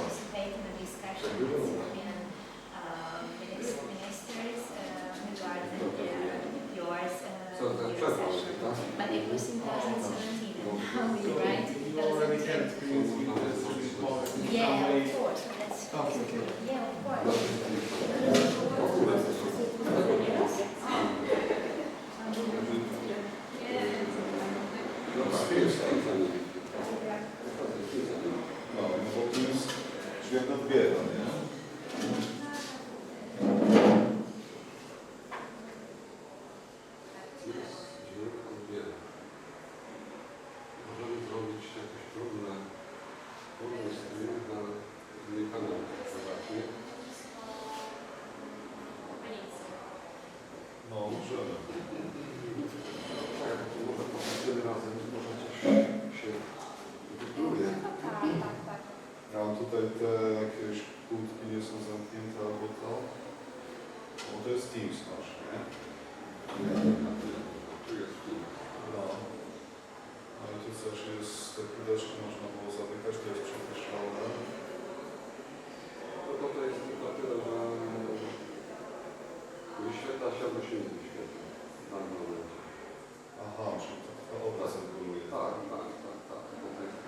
[SPEAKER 10] So that's
[SPEAKER 11] But it was in 2017, right? Yeah, of course. Yeah, of course.
[SPEAKER 8] to jest Teams nasz, nie?
[SPEAKER 12] Tu jest Teams.
[SPEAKER 8] No. No i tu coś jest, te kółeczki można było zamykać, to jest przepuszczone.
[SPEAKER 12] No to jest tylko tyle, że wyświetla się albo się nie wyświetla w danym momencie.
[SPEAKER 8] Aha, czyli to obraz reguluje.
[SPEAKER 12] Tak, tak, tak, tak.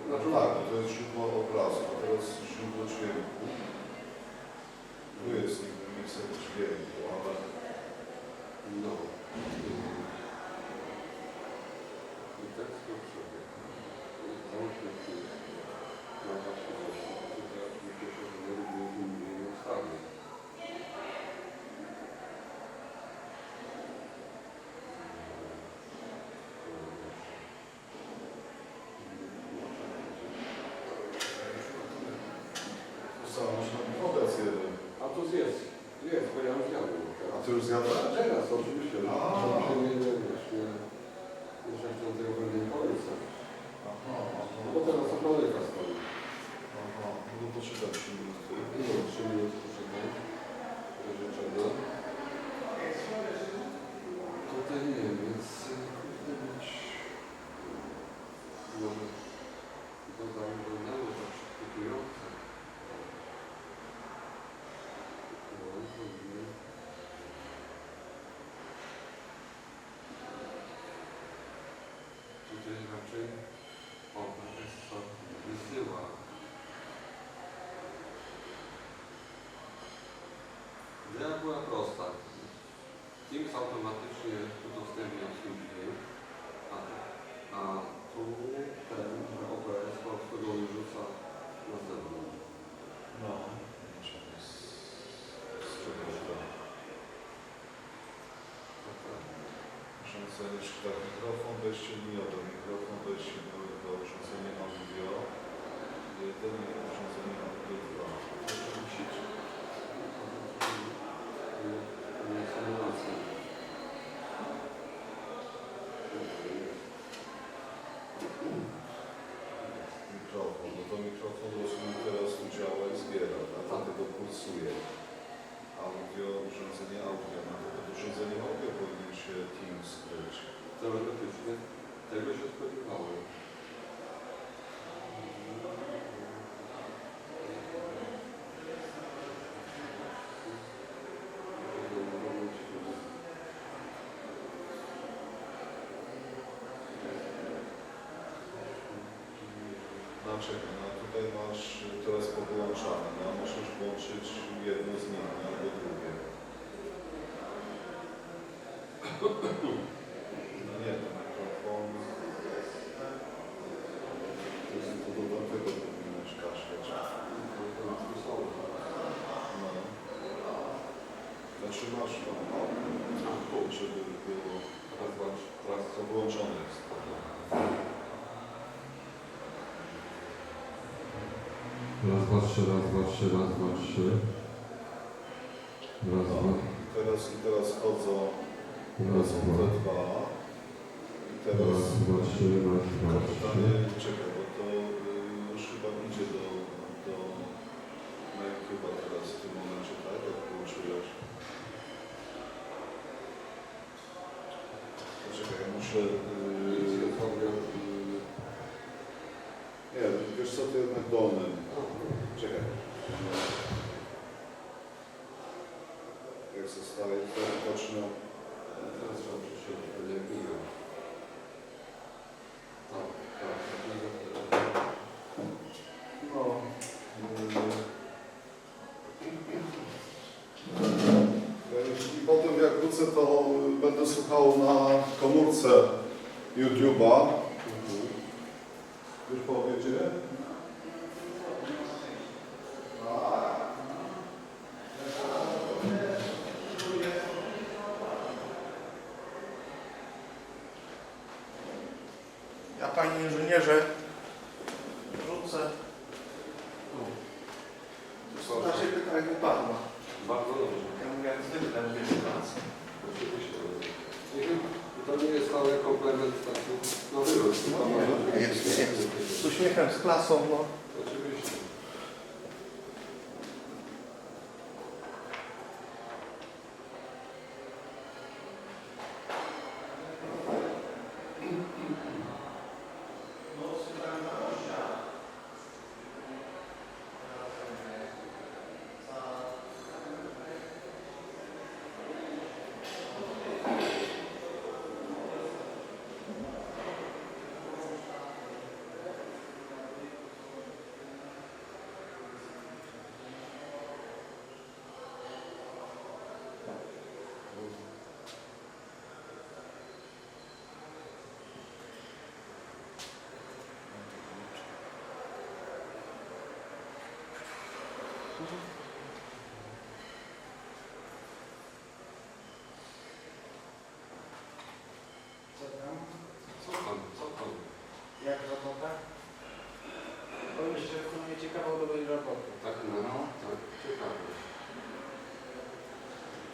[SPEAKER 8] Znaczy tak, to jest źródło obrazu, a teraz źródło dźwięku. Tu jest niby mikser dźwięku, ale...
[SPEAKER 12] No. I tekst do przodu. Załóżmy tu na właściwości. Tutaj oczywiście się nie ustawi.
[SPEAKER 8] Co, można obraz jeden.
[SPEAKER 12] A tu jest, bo ja już zjadłem.
[SPEAKER 8] A ty już zjadłeś?
[SPEAKER 12] Teraz oczywiście, że
[SPEAKER 8] A.
[SPEAKER 12] się jeszcze chcę tego będę nie polecał.
[SPEAKER 8] Aha, aha.
[SPEAKER 12] Bo teraz to kolejka stoi.
[SPEAKER 8] Aha, no to poczekaj 3 minuty.
[SPEAKER 12] No, 3 minuty poczekaj. Życzę. Tutaj nie wiem, więc powinno być może dodam wyglądało tak przykupujące. Tutaj raczej obraz wysyła. Idea była prosta. Teams automatycznie udostępnia swój dźwięk, a tu ten OBS po prostu go wyrzuca na zewnątrz.
[SPEAKER 8] No. Z czegoś tam. Możemy sobie jeszcze tak, mikrofon, wejście liniowe, mikrofon, wejście do urządzenia audio, 1 i urządzenie audio 2. To musicie.
[SPEAKER 12] Nie symulacja.
[SPEAKER 8] Mikrofon, no to mikrofon rozumiem teraz tu działa i zbiera, tak? Tego pulsuje. Audio, urządzenie audio, no to pod urządzeniem audio powinien się Teams skryć.
[SPEAKER 12] Teoretycznie tego się spodziewałem.
[SPEAKER 8] No czekaj, no tutaj masz teraz powyłączane, no możesz włączyć jedno z nich, no, albo drugie. No nie, to mikrofon... To do tego powinieneś kaszleć. No. Znaczy masz tam, żeby było... Teraz to wyłączone jest.
[SPEAKER 12] Raz, dwa, trzy, raz, dwa, trzy, raz, dwa, trzy. Raz, dwa.
[SPEAKER 8] I teraz chodzą
[SPEAKER 12] Raz, dwa.
[SPEAKER 8] te dwa. I teraz
[SPEAKER 12] Raz, dwa, trzy, raz, dwa,
[SPEAKER 8] to
[SPEAKER 12] trzy.
[SPEAKER 8] pytanie, czekaj, bo to już chyba idzie na YouTube'a teraz w tym momencie, tak? Jak połączyłeś. Czekaj, ja muszę... Nie, wiesz co, to jednak dolnym. Czekaj. Jak zostaje, to pocznę.
[SPEAKER 12] Teraz trzeba przesiedzieć, będzie biegał. Tak, tak.
[SPEAKER 8] No. I potem jak wrócę, to będę słuchał na komórce YouTube'a. Już powiedzie?
[SPEAKER 1] Ja, panie inżynierze, rzucę. Na ciebie tak wypadła.
[SPEAKER 12] Bardzo dobrze.
[SPEAKER 1] Ja mówię, jak zwykle mówię pracy.
[SPEAKER 12] Oczywiście. To nie jest cały komplement taki na wyrost.
[SPEAKER 1] Jest. Z uśmiechem, z klasą, no.
[SPEAKER 12] Oczywiście.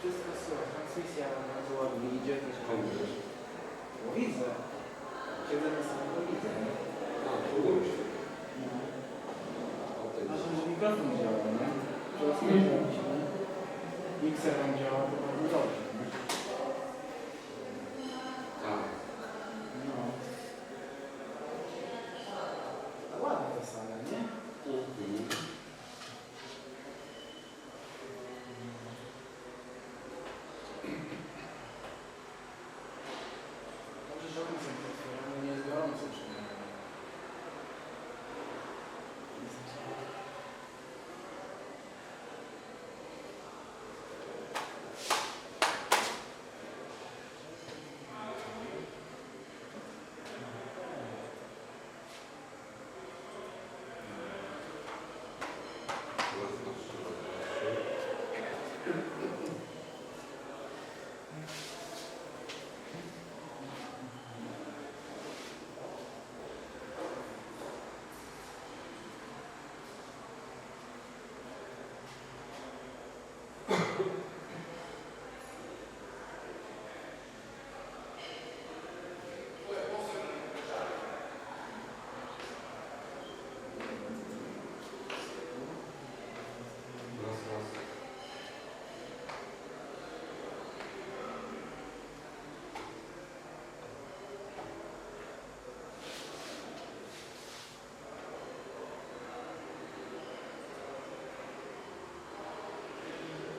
[SPEAKER 9] Wszystko słychać, transmisja bardzo ładnie idzie. No widzę. Siedzę na samym widzę, nie? Ważne, że mikrofon działa, nie? Że rozmawialiśmy. Mikser nam działa, to bardzo dobrze, nie? No. Ładna ta sala, nie? Dobrze, że okno są otwierane, nie jest gorąco przynajmniej.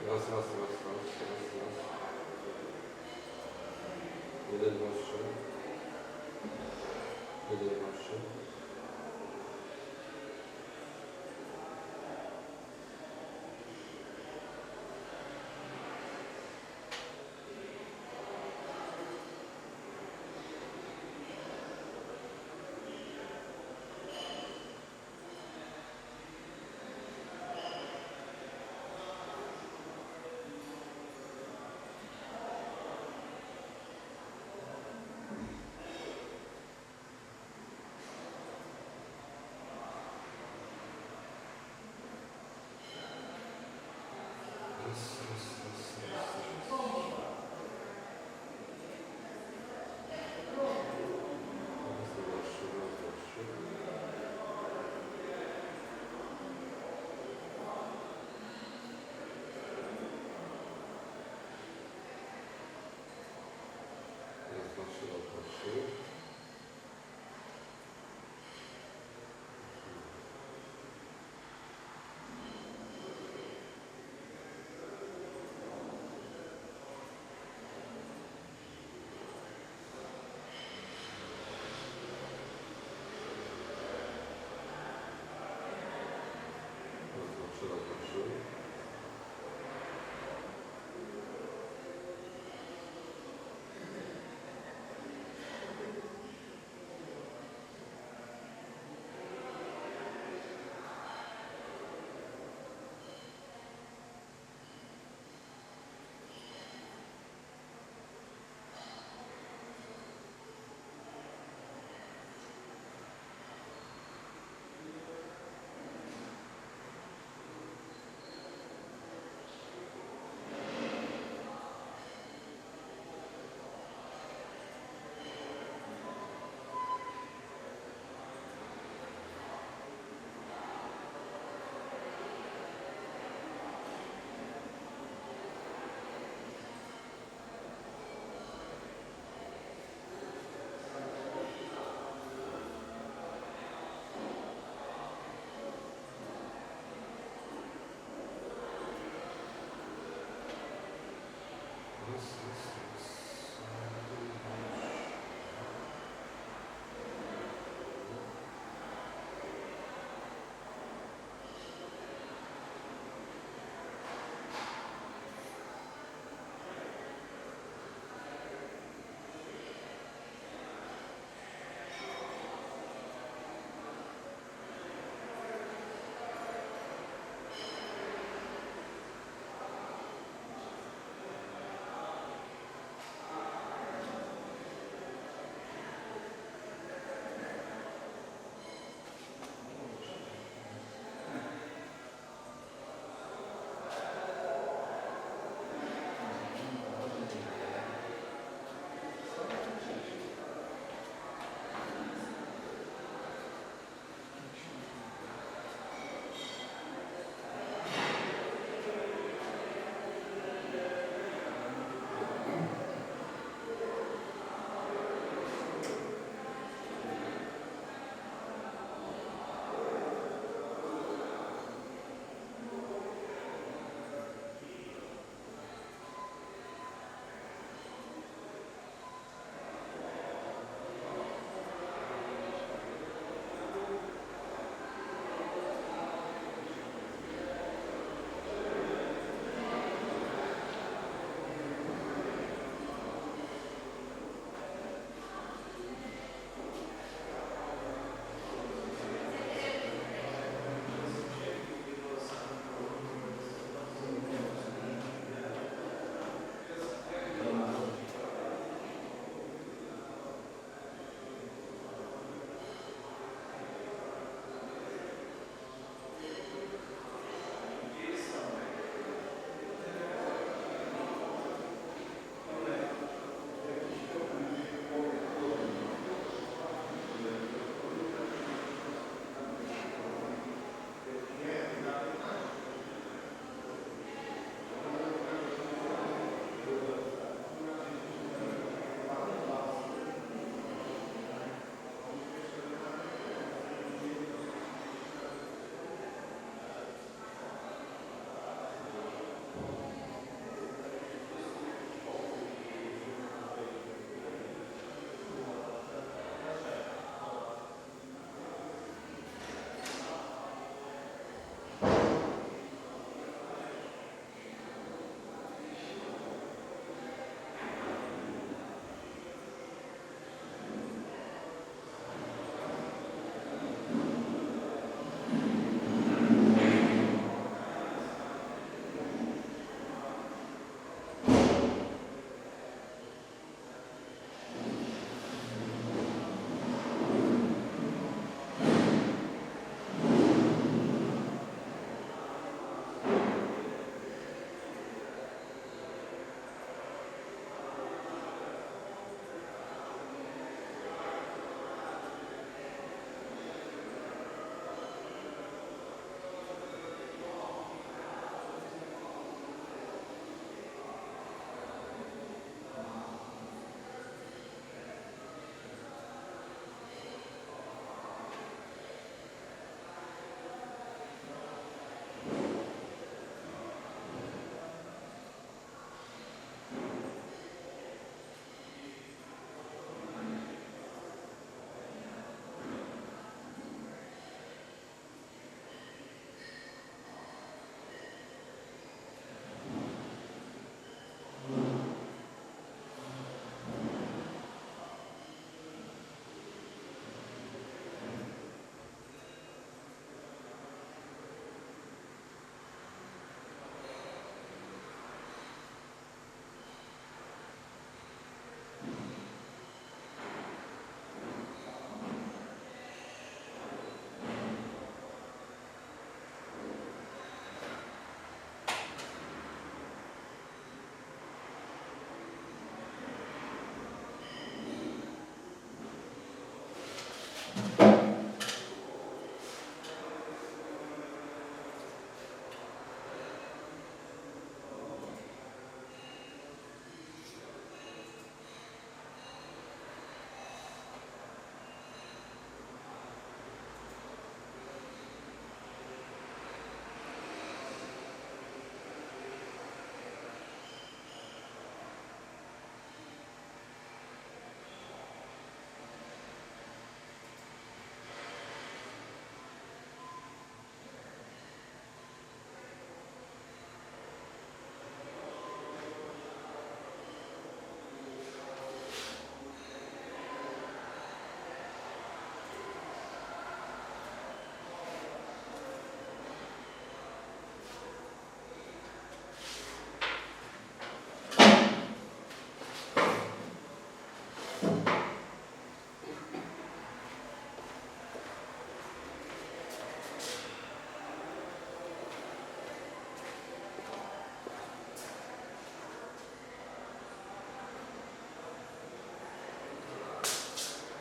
[SPEAKER 12] Raz. 1, 2, 3. 1, 2, 3.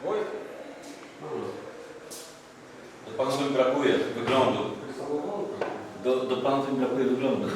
[SPEAKER 13] Do panu tym brakuje wyglądu. Do panu tym brakuje wyglądu.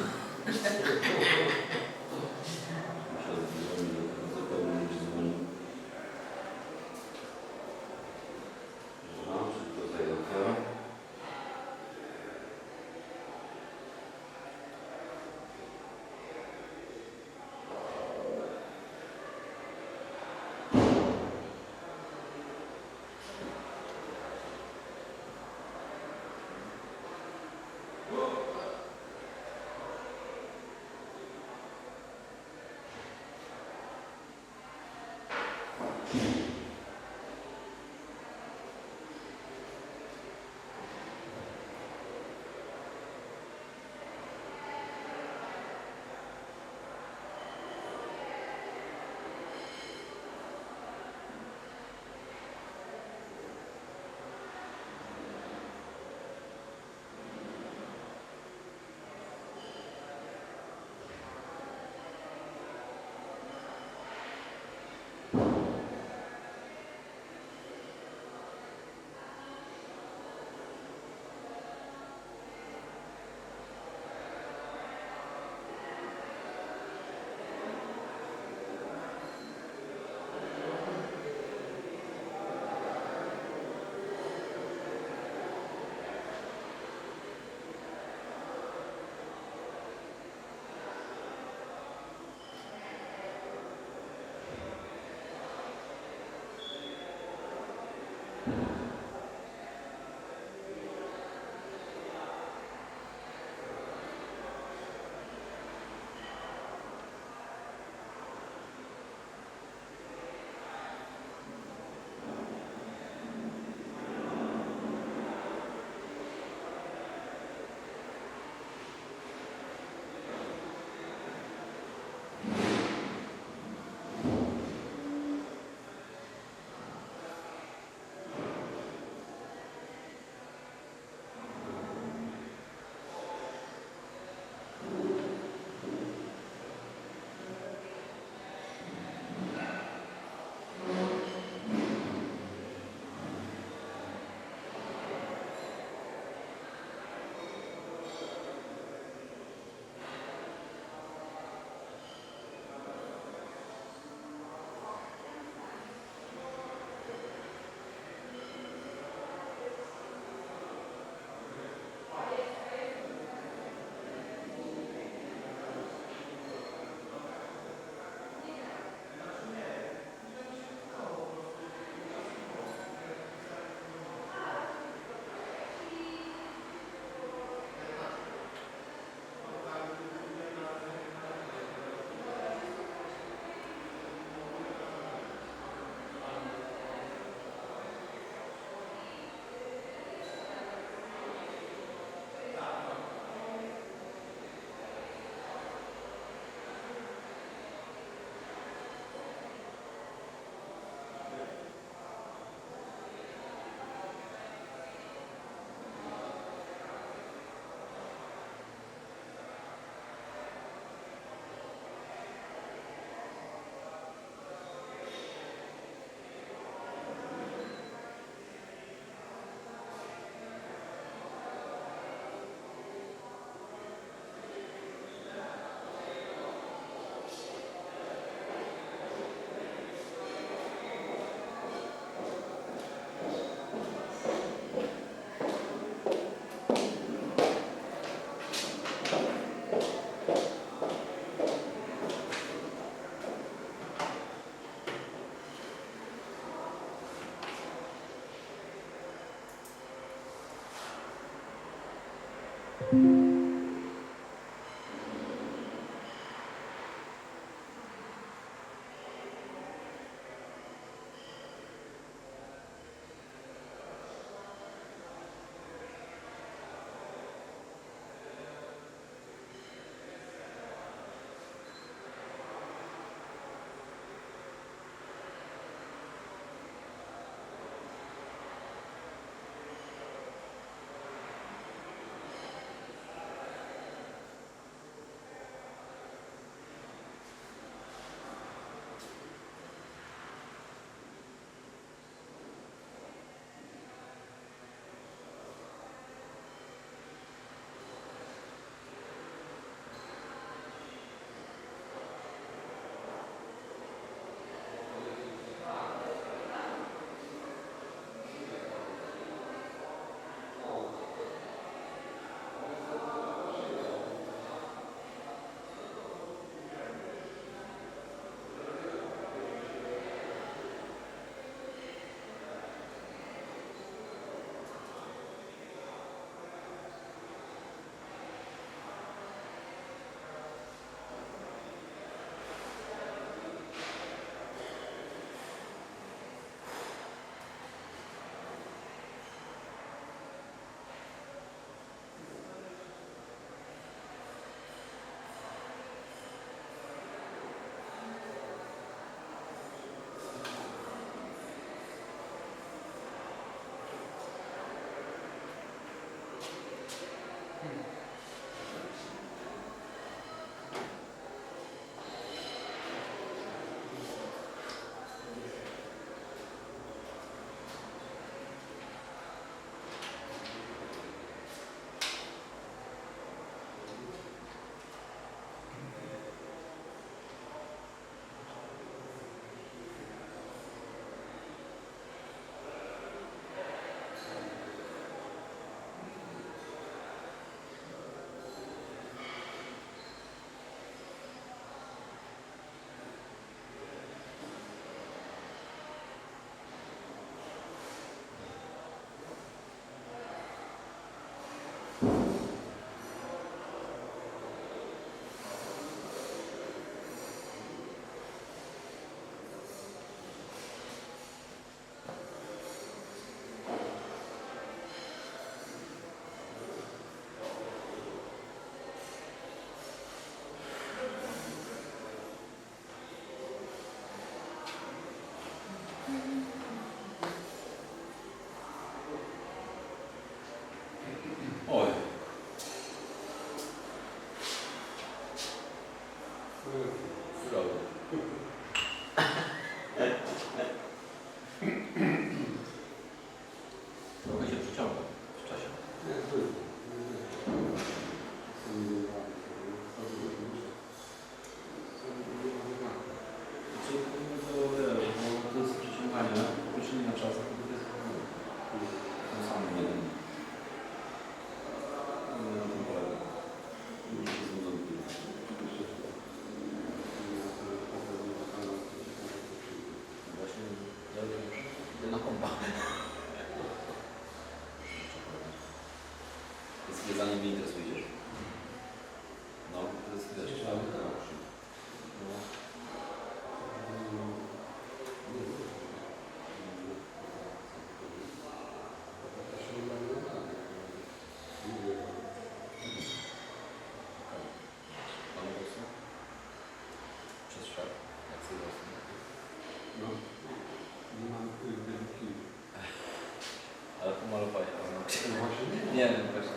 [SPEAKER 13] Nie, właśnie.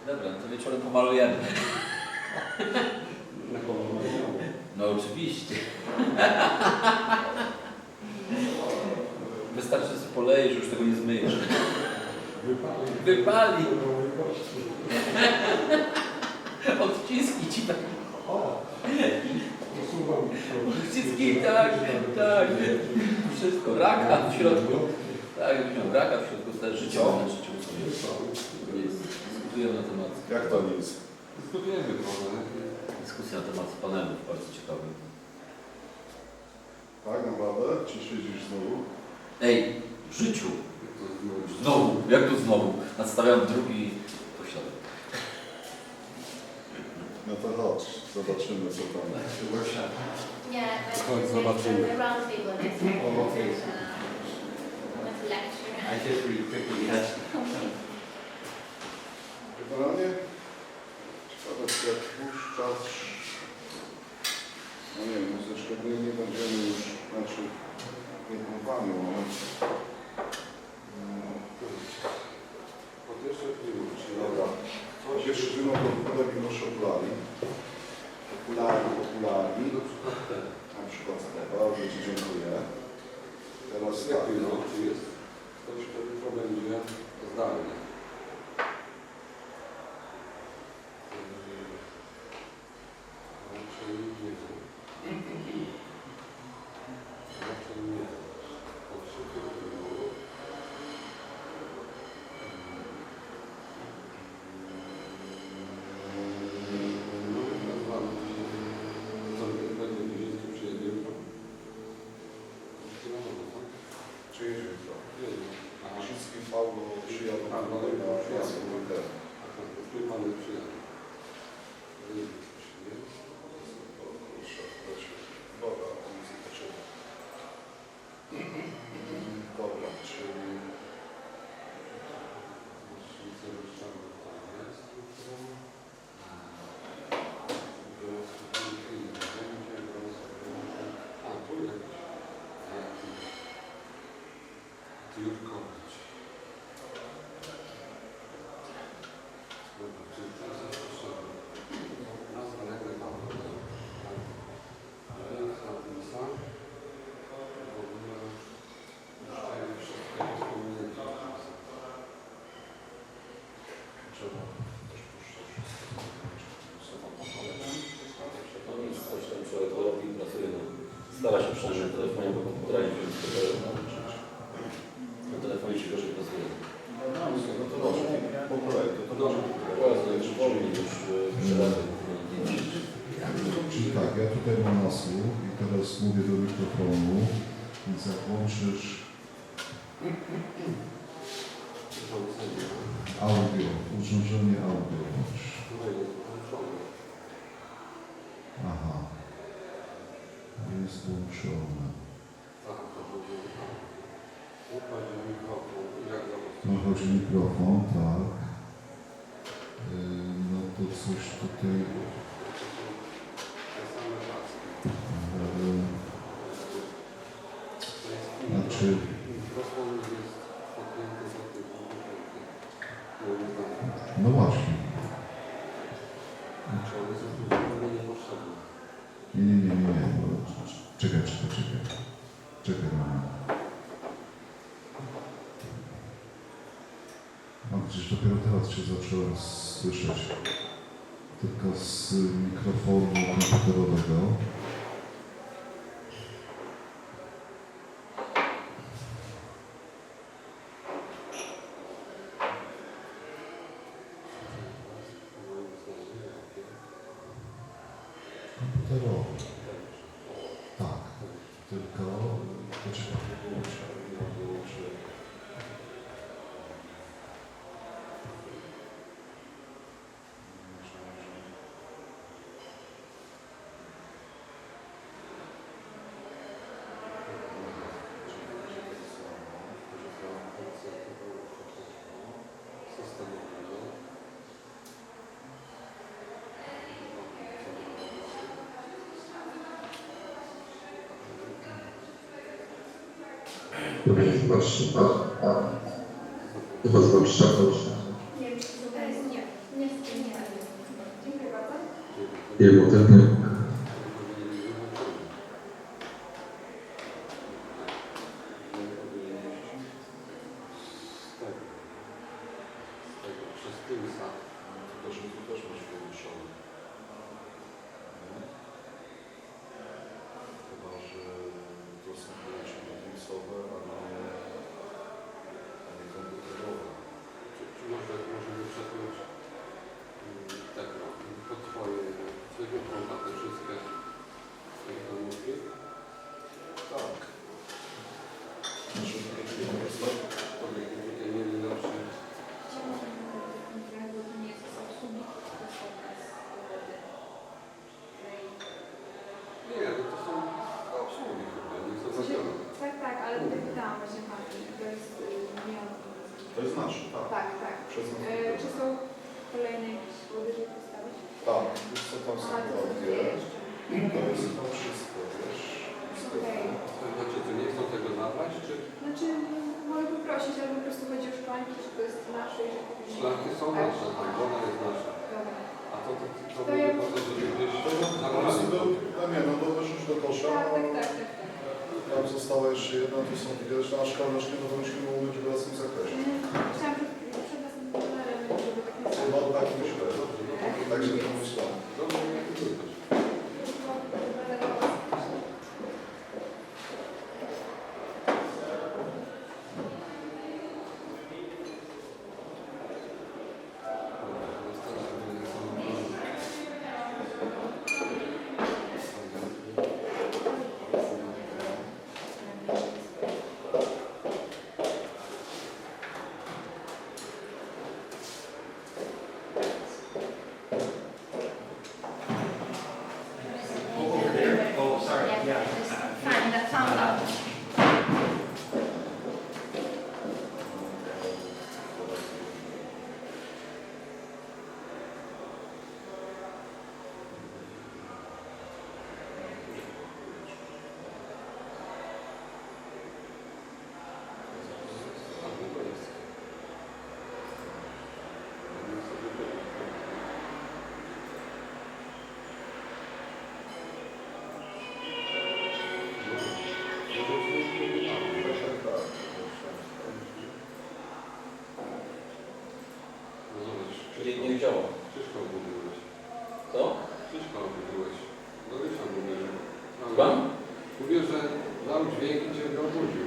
[SPEAKER 13] Dobra, no to wieczorem pomalujemy. No oczywiście. Wystarczy, że polejesz, już tego nie zmyjesz. Wypali. Odciski ci tak. Odciski, tak. Wszystko. Raka w środku. Tak, miał raka w środku, też życie na życiu. Dyskutujemy na temat.
[SPEAKER 8] Jak to nic?
[SPEAKER 12] Dyskutujemy trochę.
[SPEAKER 13] Dyskusja na temat panelów, bardzo ciekawy.
[SPEAKER 8] Tak, naprawdę? Czy siedzisz znowu?
[SPEAKER 13] Ej, w życiu. Znowu, jak to znowu? Nadstawiam drugi posiadek.
[SPEAKER 8] No to chodź, zobaczymy co tam.
[SPEAKER 11] Yeah, but
[SPEAKER 12] Chodź,
[SPEAKER 11] there's
[SPEAKER 12] zobaczymy.
[SPEAKER 11] a round table next time.
[SPEAKER 12] Okay.
[SPEAKER 11] Not a lecture.
[SPEAKER 13] I just read quickly, yes.
[SPEAKER 8] Generalnie ciekawe, czy jak puszczasz, no nie wiem, ze szczególnie nie będziemy już, znaczy nie próbowaniu, ale
[SPEAKER 12] Po pierwsze piwo, czyli
[SPEAKER 8] dobra. Pierwszy wino to woda winosz okulari. Okulari. Na przykład sklepa, bardzo Ci dziękuję. Teraz tak.
[SPEAKER 12] jakie no, czy jest? Ktoś, kto jutro będzie zdalny. Raczej nie wiem. Raczej nie wiem. Po trzecie piwo.
[SPEAKER 8] Czy jedzie jutro? Wszystkim Paulo przyjadą tutaj na Jasłowkę. Dobra, muzyka czyta. Dobra, czyli...
[SPEAKER 12] Jurkowicz. Dobra, czyli teraz jest potrzebne. Nazwa legalna. Ręka Lisa. W ogóle puszczają wszystkie wspomnienia.
[SPEAKER 8] Trzeba też puszczać
[SPEAKER 13] No nic, coś tam człowiek robi, pracuje, no. Stara się przejrzeć telefonie, bo komputera nie wiem, co to nauczyć. Na telefonie się gorzej pracuje.
[SPEAKER 8] No to dobrze, po kolei, to dobrze.
[SPEAKER 13] Bardzo już wolniej, już przerażę.
[SPEAKER 8] Czyli tak, ja tutaj mam nasłuch i teraz mówię do mikrofonu, więc jak włączysz audio, urządzenie audio włącz. Aha, jest włączone. No chodzi mikrofon, tak. No to coś tutaj... Znaczy... No właśnie. Nie. Czekaj. Czekaj na mnie. A przecież dopiero teraz się zacząłem słyszeć. Tylko z mikrofonu komputerowego. Komputerowy. Tak. Tylko... Poczekaj, wyłączę.
[SPEAKER 14] Proszę, proszę.
[SPEAKER 3] I potem
[SPEAKER 8] Przez Teamsa, tylko że tu też masz połączone. Chyba, że to są połączenia Teamsowe, a nie komputerowe.
[SPEAKER 12] Czy możemy przekonać tego, po twojego konta te wszystkie komórki?
[SPEAKER 8] Tak.
[SPEAKER 12] Tutaj mieli na przykład. Nie, no to są obsługi chyba, nie są zagrane.
[SPEAKER 11] Tak, tak, ale pytałam właśnie Pani, to jest nie o to.
[SPEAKER 8] To jest nasze, tak.
[SPEAKER 11] Tak, tak.
[SPEAKER 8] Przez nas.
[SPEAKER 11] Czy są kolejne jakieś powody, żeby postawić?
[SPEAKER 8] Tak, już co tam są
[SPEAKER 11] A, to
[SPEAKER 8] chyba
[SPEAKER 11] są
[SPEAKER 8] dwie.
[SPEAKER 11] jeszcze.
[SPEAKER 8] To jest to wszystko, wiesz.
[SPEAKER 11] Okej.
[SPEAKER 12] To znaczy, ty nie chcą tego zabrać, czy
[SPEAKER 11] Znaczy, mogę poprosić, ale po prostu chodzi o szklanki, czy to jest nasze i że powinien...
[SPEAKER 12] szlaki są
[SPEAKER 11] Tak.
[SPEAKER 12] nasze, tak, żona jest nasza.
[SPEAKER 11] Dobra.
[SPEAKER 12] A to
[SPEAKER 11] To
[SPEAKER 12] będzie
[SPEAKER 11] ja-
[SPEAKER 12] po to, żeby gdzieś
[SPEAKER 8] To po prostu był, no nie, no to wyrzuć do kosza.
[SPEAKER 11] Tak, tak, tak, tak.
[SPEAKER 8] Tam została jeszcze jedna, tu są widoczne, a szkolność nie musimy umyć w własnym zakresie.
[SPEAKER 11] Chciałam przed następnym numerem, żeby tak nie
[SPEAKER 8] Chyba tak myślę. Tak się to myślałem.
[SPEAKER 12] Dobrze, nie wybrać.
[SPEAKER 11] Fine, that sounds out.
[SPEAKER 13] Nie działa.
[SPEAKER 12] Wszystko obudziłeś.
[SPEAKER 13] Co?
[SPEAKER 12] Wszystko obudziłeś. No i sam mówię, że...
[SPEAKER 13] Słucham?
[SPEAKER 12] Mówię, że dał dźwięk i cię obudził.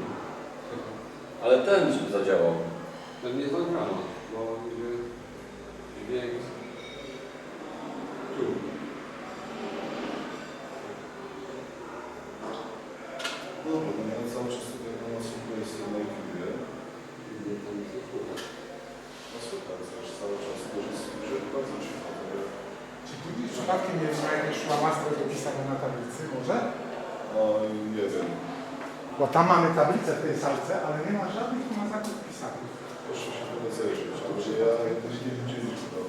[SPEAKER 13] Ale ten żeby zadziałał.
[SPEAKER 12] Ten nie zagrano, bo mówię, dźwięk... Tu.
[SPEAKER 8] Dobra, no ja cały czas tutaj na nas jestem na ekipie.
[SPEAKER 12] Nie, to nic nie słychać.
[SPEAKER 8] No super, też cały czas korzystam, bardzo cicho.
[SPEAKER 14] Czy tu przypadkiem nie ma jakiegoś szłamastwa do pisania na tablicy, może?
[SPEAKER 8] No nie wiem.
[SPEAKER 14] Bo tam mamy tablicę w tej salce, ale nie ma żadnych mazaków pisanych.
[SPEAKER 8] Proszę się tego zajrzeć, ale ja jakoś nie widzieliśmy tego.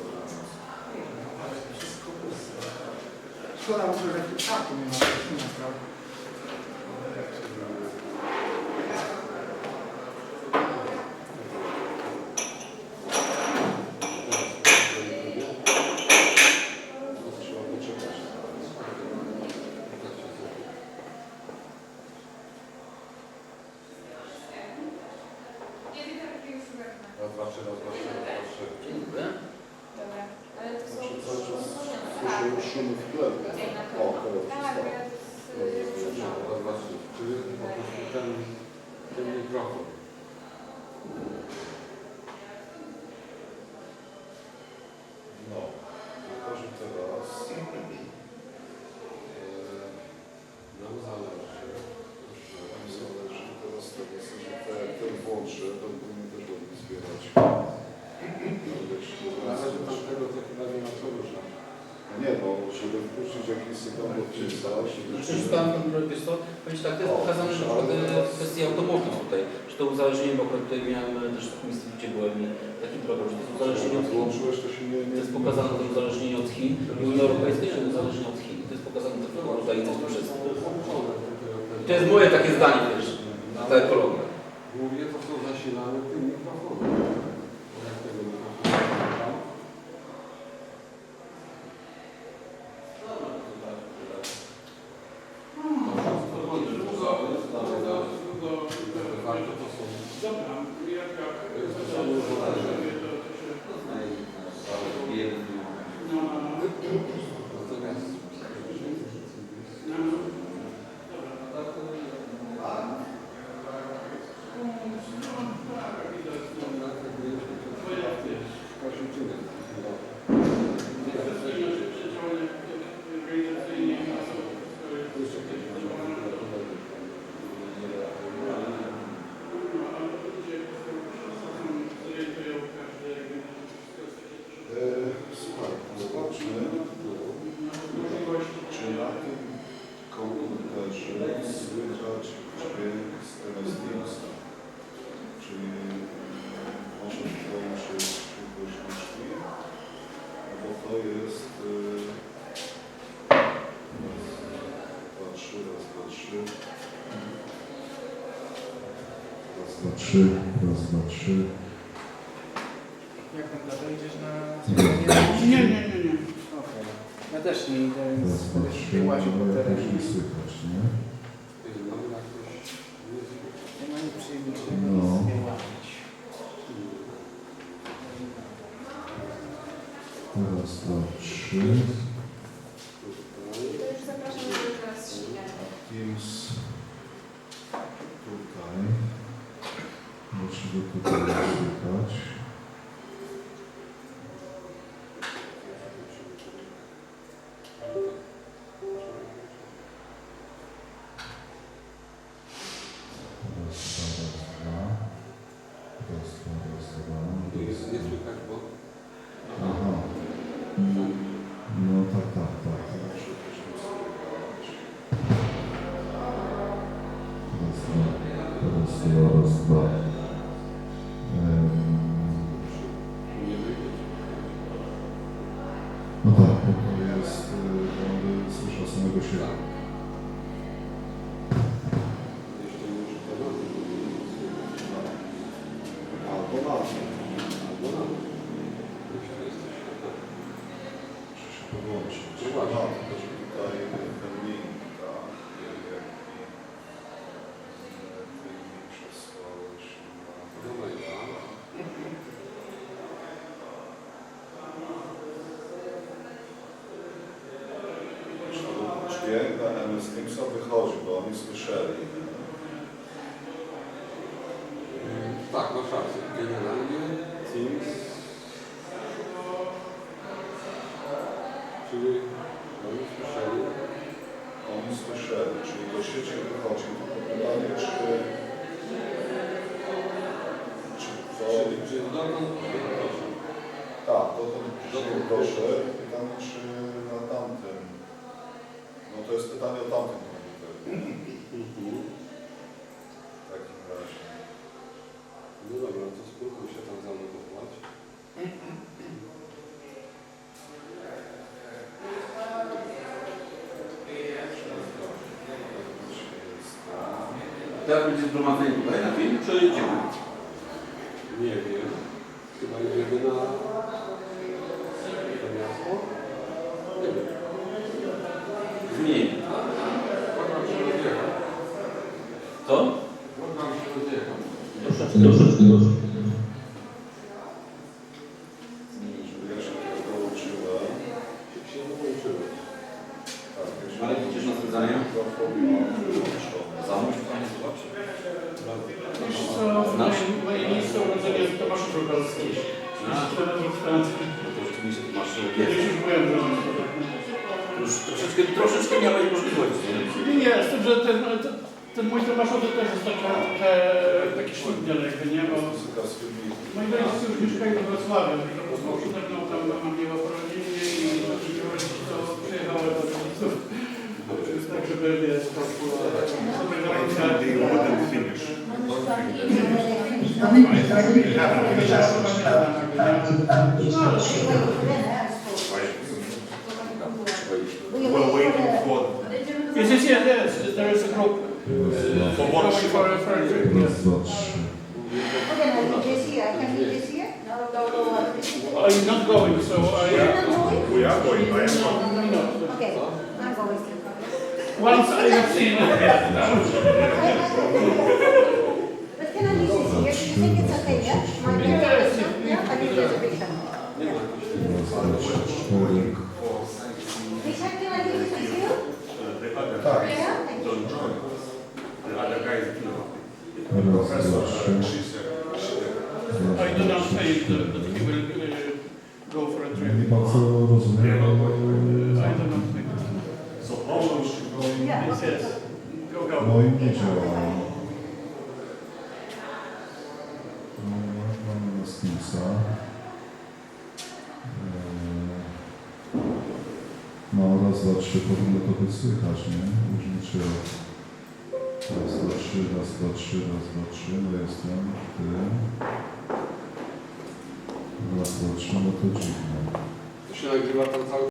[SPEAKER 14] Ale to wszystko puste. Szkoda, że takich kartu nie ma, to jest inna sprawa.
[SPEAKER 8] Trzeba poczekać. Raz, dwa, trzy, raz, dwa, trzy, raz, dwa, trzy.
[SPEAKER 13] Dzień dobry.
[SPEAKER 11] Dobra, ale to są...
[SPEAKER 8] Znaczy cały czas słyszę już szumy w tle. O, teraz
[SPEAKER 11] Tak, bo ja
[SPEAKER 8] przestało.
[SPEAKER 11] to
[SPEAKER 12] Raz, dwa, trzy. Czy po prostu ten mikrofon?
[SPEAKER 8] No, tylko że teraz
[SPEAKER 12] Nam zależy.
[SPEAKER 8] nam zależy teraz tego, że ten włączy, to powinien też ładnie zbierać.
[SPEAKER 12] Zależy od tego, co klawiaturze.
[SPEAKER 8] Nie, bo żeby wpuścić jakiś sygnał do pieca,
[SPEAKER 13] Znaczy, że tam, wiesz co, powiem tak, to jest pokazane na przykład w kwestii automotive tutaj, że to uzależnienie, bo akurat tutaj miałem też w takim instytucie byłem taki program, że to jest uzależnienie od Chin.
[SPEAKER 8] włączyłeś, to się nie...
[SPEAKER 13] To jest pokazane to uzależnienie od Chin i Unia Europejska jest uzależnienie od Chin. To jest pokazane to tutaj na tym wszystkim. To jest moje takie zdanie, wiesz, na ta ekologia.
[SPEAKER 12] Głównie to są zasilane tym mikrofonem. Jak tego mikrofonu.
[SPEAKER 7] długo...
[SPEAKER 12] Warto to są.
[SPEAKER 7] Dobra, jak
[SPEAKER 12] To są żołnierze. Biedni. Natomiast słuchaj, zobaczmy, czy na tym komputerze słychać dźwięk z telestreamsa. Czyli może włączyć głośniki, bo to jest raz, dwa, trzy. Raz, dwa, trzy. Raz, dwa, trzy.
[SPEAKER 14] Jak tam dalej idziesz na...
[SPEAKER 7] Nie.
[SPEAKER 14] Okej. Ja też nie idę, więc
[SPEAKER 12] Raz, dwa,
[SPEAKER 14] będę
[SPEAKER 12] trzy.
[SPEAKER 14] się łaził po
[SPEAKER 12] No, jakoś
[SPEAKER 14] terenie.
[SPEAKER 12] nie słychać, nie?
[SPEAKER 14] Nie ma nic przyjemniejszego
[SPEAKER 12] No.
[SPEAKER 14] niż sobie łazić.
[SPEAKER 12] Raz, dwa, trzy.
[SPEAKER 11] To już zapraszam do nas śniadania.
[SPEAKER 12] Teams tutaj. Dlaczego tutaj nie słychać? Nie słychać, bo... Aha. No tak. Raz, dwa. No tak, bo to jest... On słyszał samego siebie. Albo na tym. Muszę się podłączyć. Tutaj ten link, tak, jaki ty mi przesłałeś na maila. Dźwięk na MS Teamsa wychodzi, bo oni słyszeli. Tak, masz rację. Generalnie Teams, czyli oni słyszeli, czyli do sieci wychodzi. Tylko pytanie, czy to... Czy tak, dotąd doszedł. Pytanie, czy na tamtym. No to jest pytanie o tamtym komputerze. W takim razie. No dobra, to spróbuj się tam zanotować.
[SPEAKER 13] Teraz będzie zgromadzenie tutaj na film, czy jedziemy?
[SPEAKER 12] Nie wiem. Chyba jedziemy na miasto? Nie wiem.
[SPEAKER 13] Zmieni.
[SPEAKER 12] Program się rozjechał.
[SPEAKER 13] Co?
[SPEAKER 12] Program się rozjechał.
[SPEAKER 13] Troszeczkę.
[SPEAKER 12] Ja się dołączyłem. Się dołączyłem. Tak, ja się...
[SPEAKER 13] Ale widzisz na spędzanie? Zamóż, panie, zobacz.
[SPEAKER 7] Wiesz co, moje miejsce urodzenia jest Tomasz Żugalski.
[SPEAKER 13] To rzeczywiście ty masz
[SPEAKER 7] Kiedyś
[SPEAKER 13] wiedzę.
[SPEAKER 7] już byłem w
[SPEAKER 13] Już troszeczkę miałeś możliwości.
[SPEAKER 7] Nie, z tym, że ten mój Tomaszowy też jest taki ślubny jakby, nie? Bo moi rodzice już mieszkają we Wrocławiu, po prostu tam mama miała porodzenie i rodzice to przyjechały do rodziców. Tak, żeby wiesz, to
[SPEAKER 15] We're waiting for
[SPEAKER 7] Yes, there is a group
[SPEAKER 15] for one
[SPEAKER 7] for a trip. Yes. Are you not going? So
[SPEAKER 15] We are going. I am going.
[SPEAKER 7] No.
[SPEAKER 11] Okay, I'm going.
[SPEAKER 7] Once I have seen it, yes.
[SPEAKER 12] Tak.
[SPEAKER 15] Don't join. The other guy is killed.
[SPEAKER 12] Raz, dwa, trzy.
[SPEAKER 7] I do not think that he will go for a trip.
[SPEAKER 12] Nie bardzo rozumiem.
[SPEAKER 7] I do not think.
[SPEAKER 15] So problem should go in
[SPEAKER 7] Yes, yes. Go, go.
[SPEAKER 12] Moim nie działa. Mamy na Steamsa. No raz, dwa, trzy, powinno to być słychać, nie? Już liczyło. Raz, dwa, trzy, raz, dwa, trzy, raz, dwa, trzy, no jestem, ty. Raz, dwa, trzy, no to dziwne.
[SPEAKER 16] To się nagrywa tam cały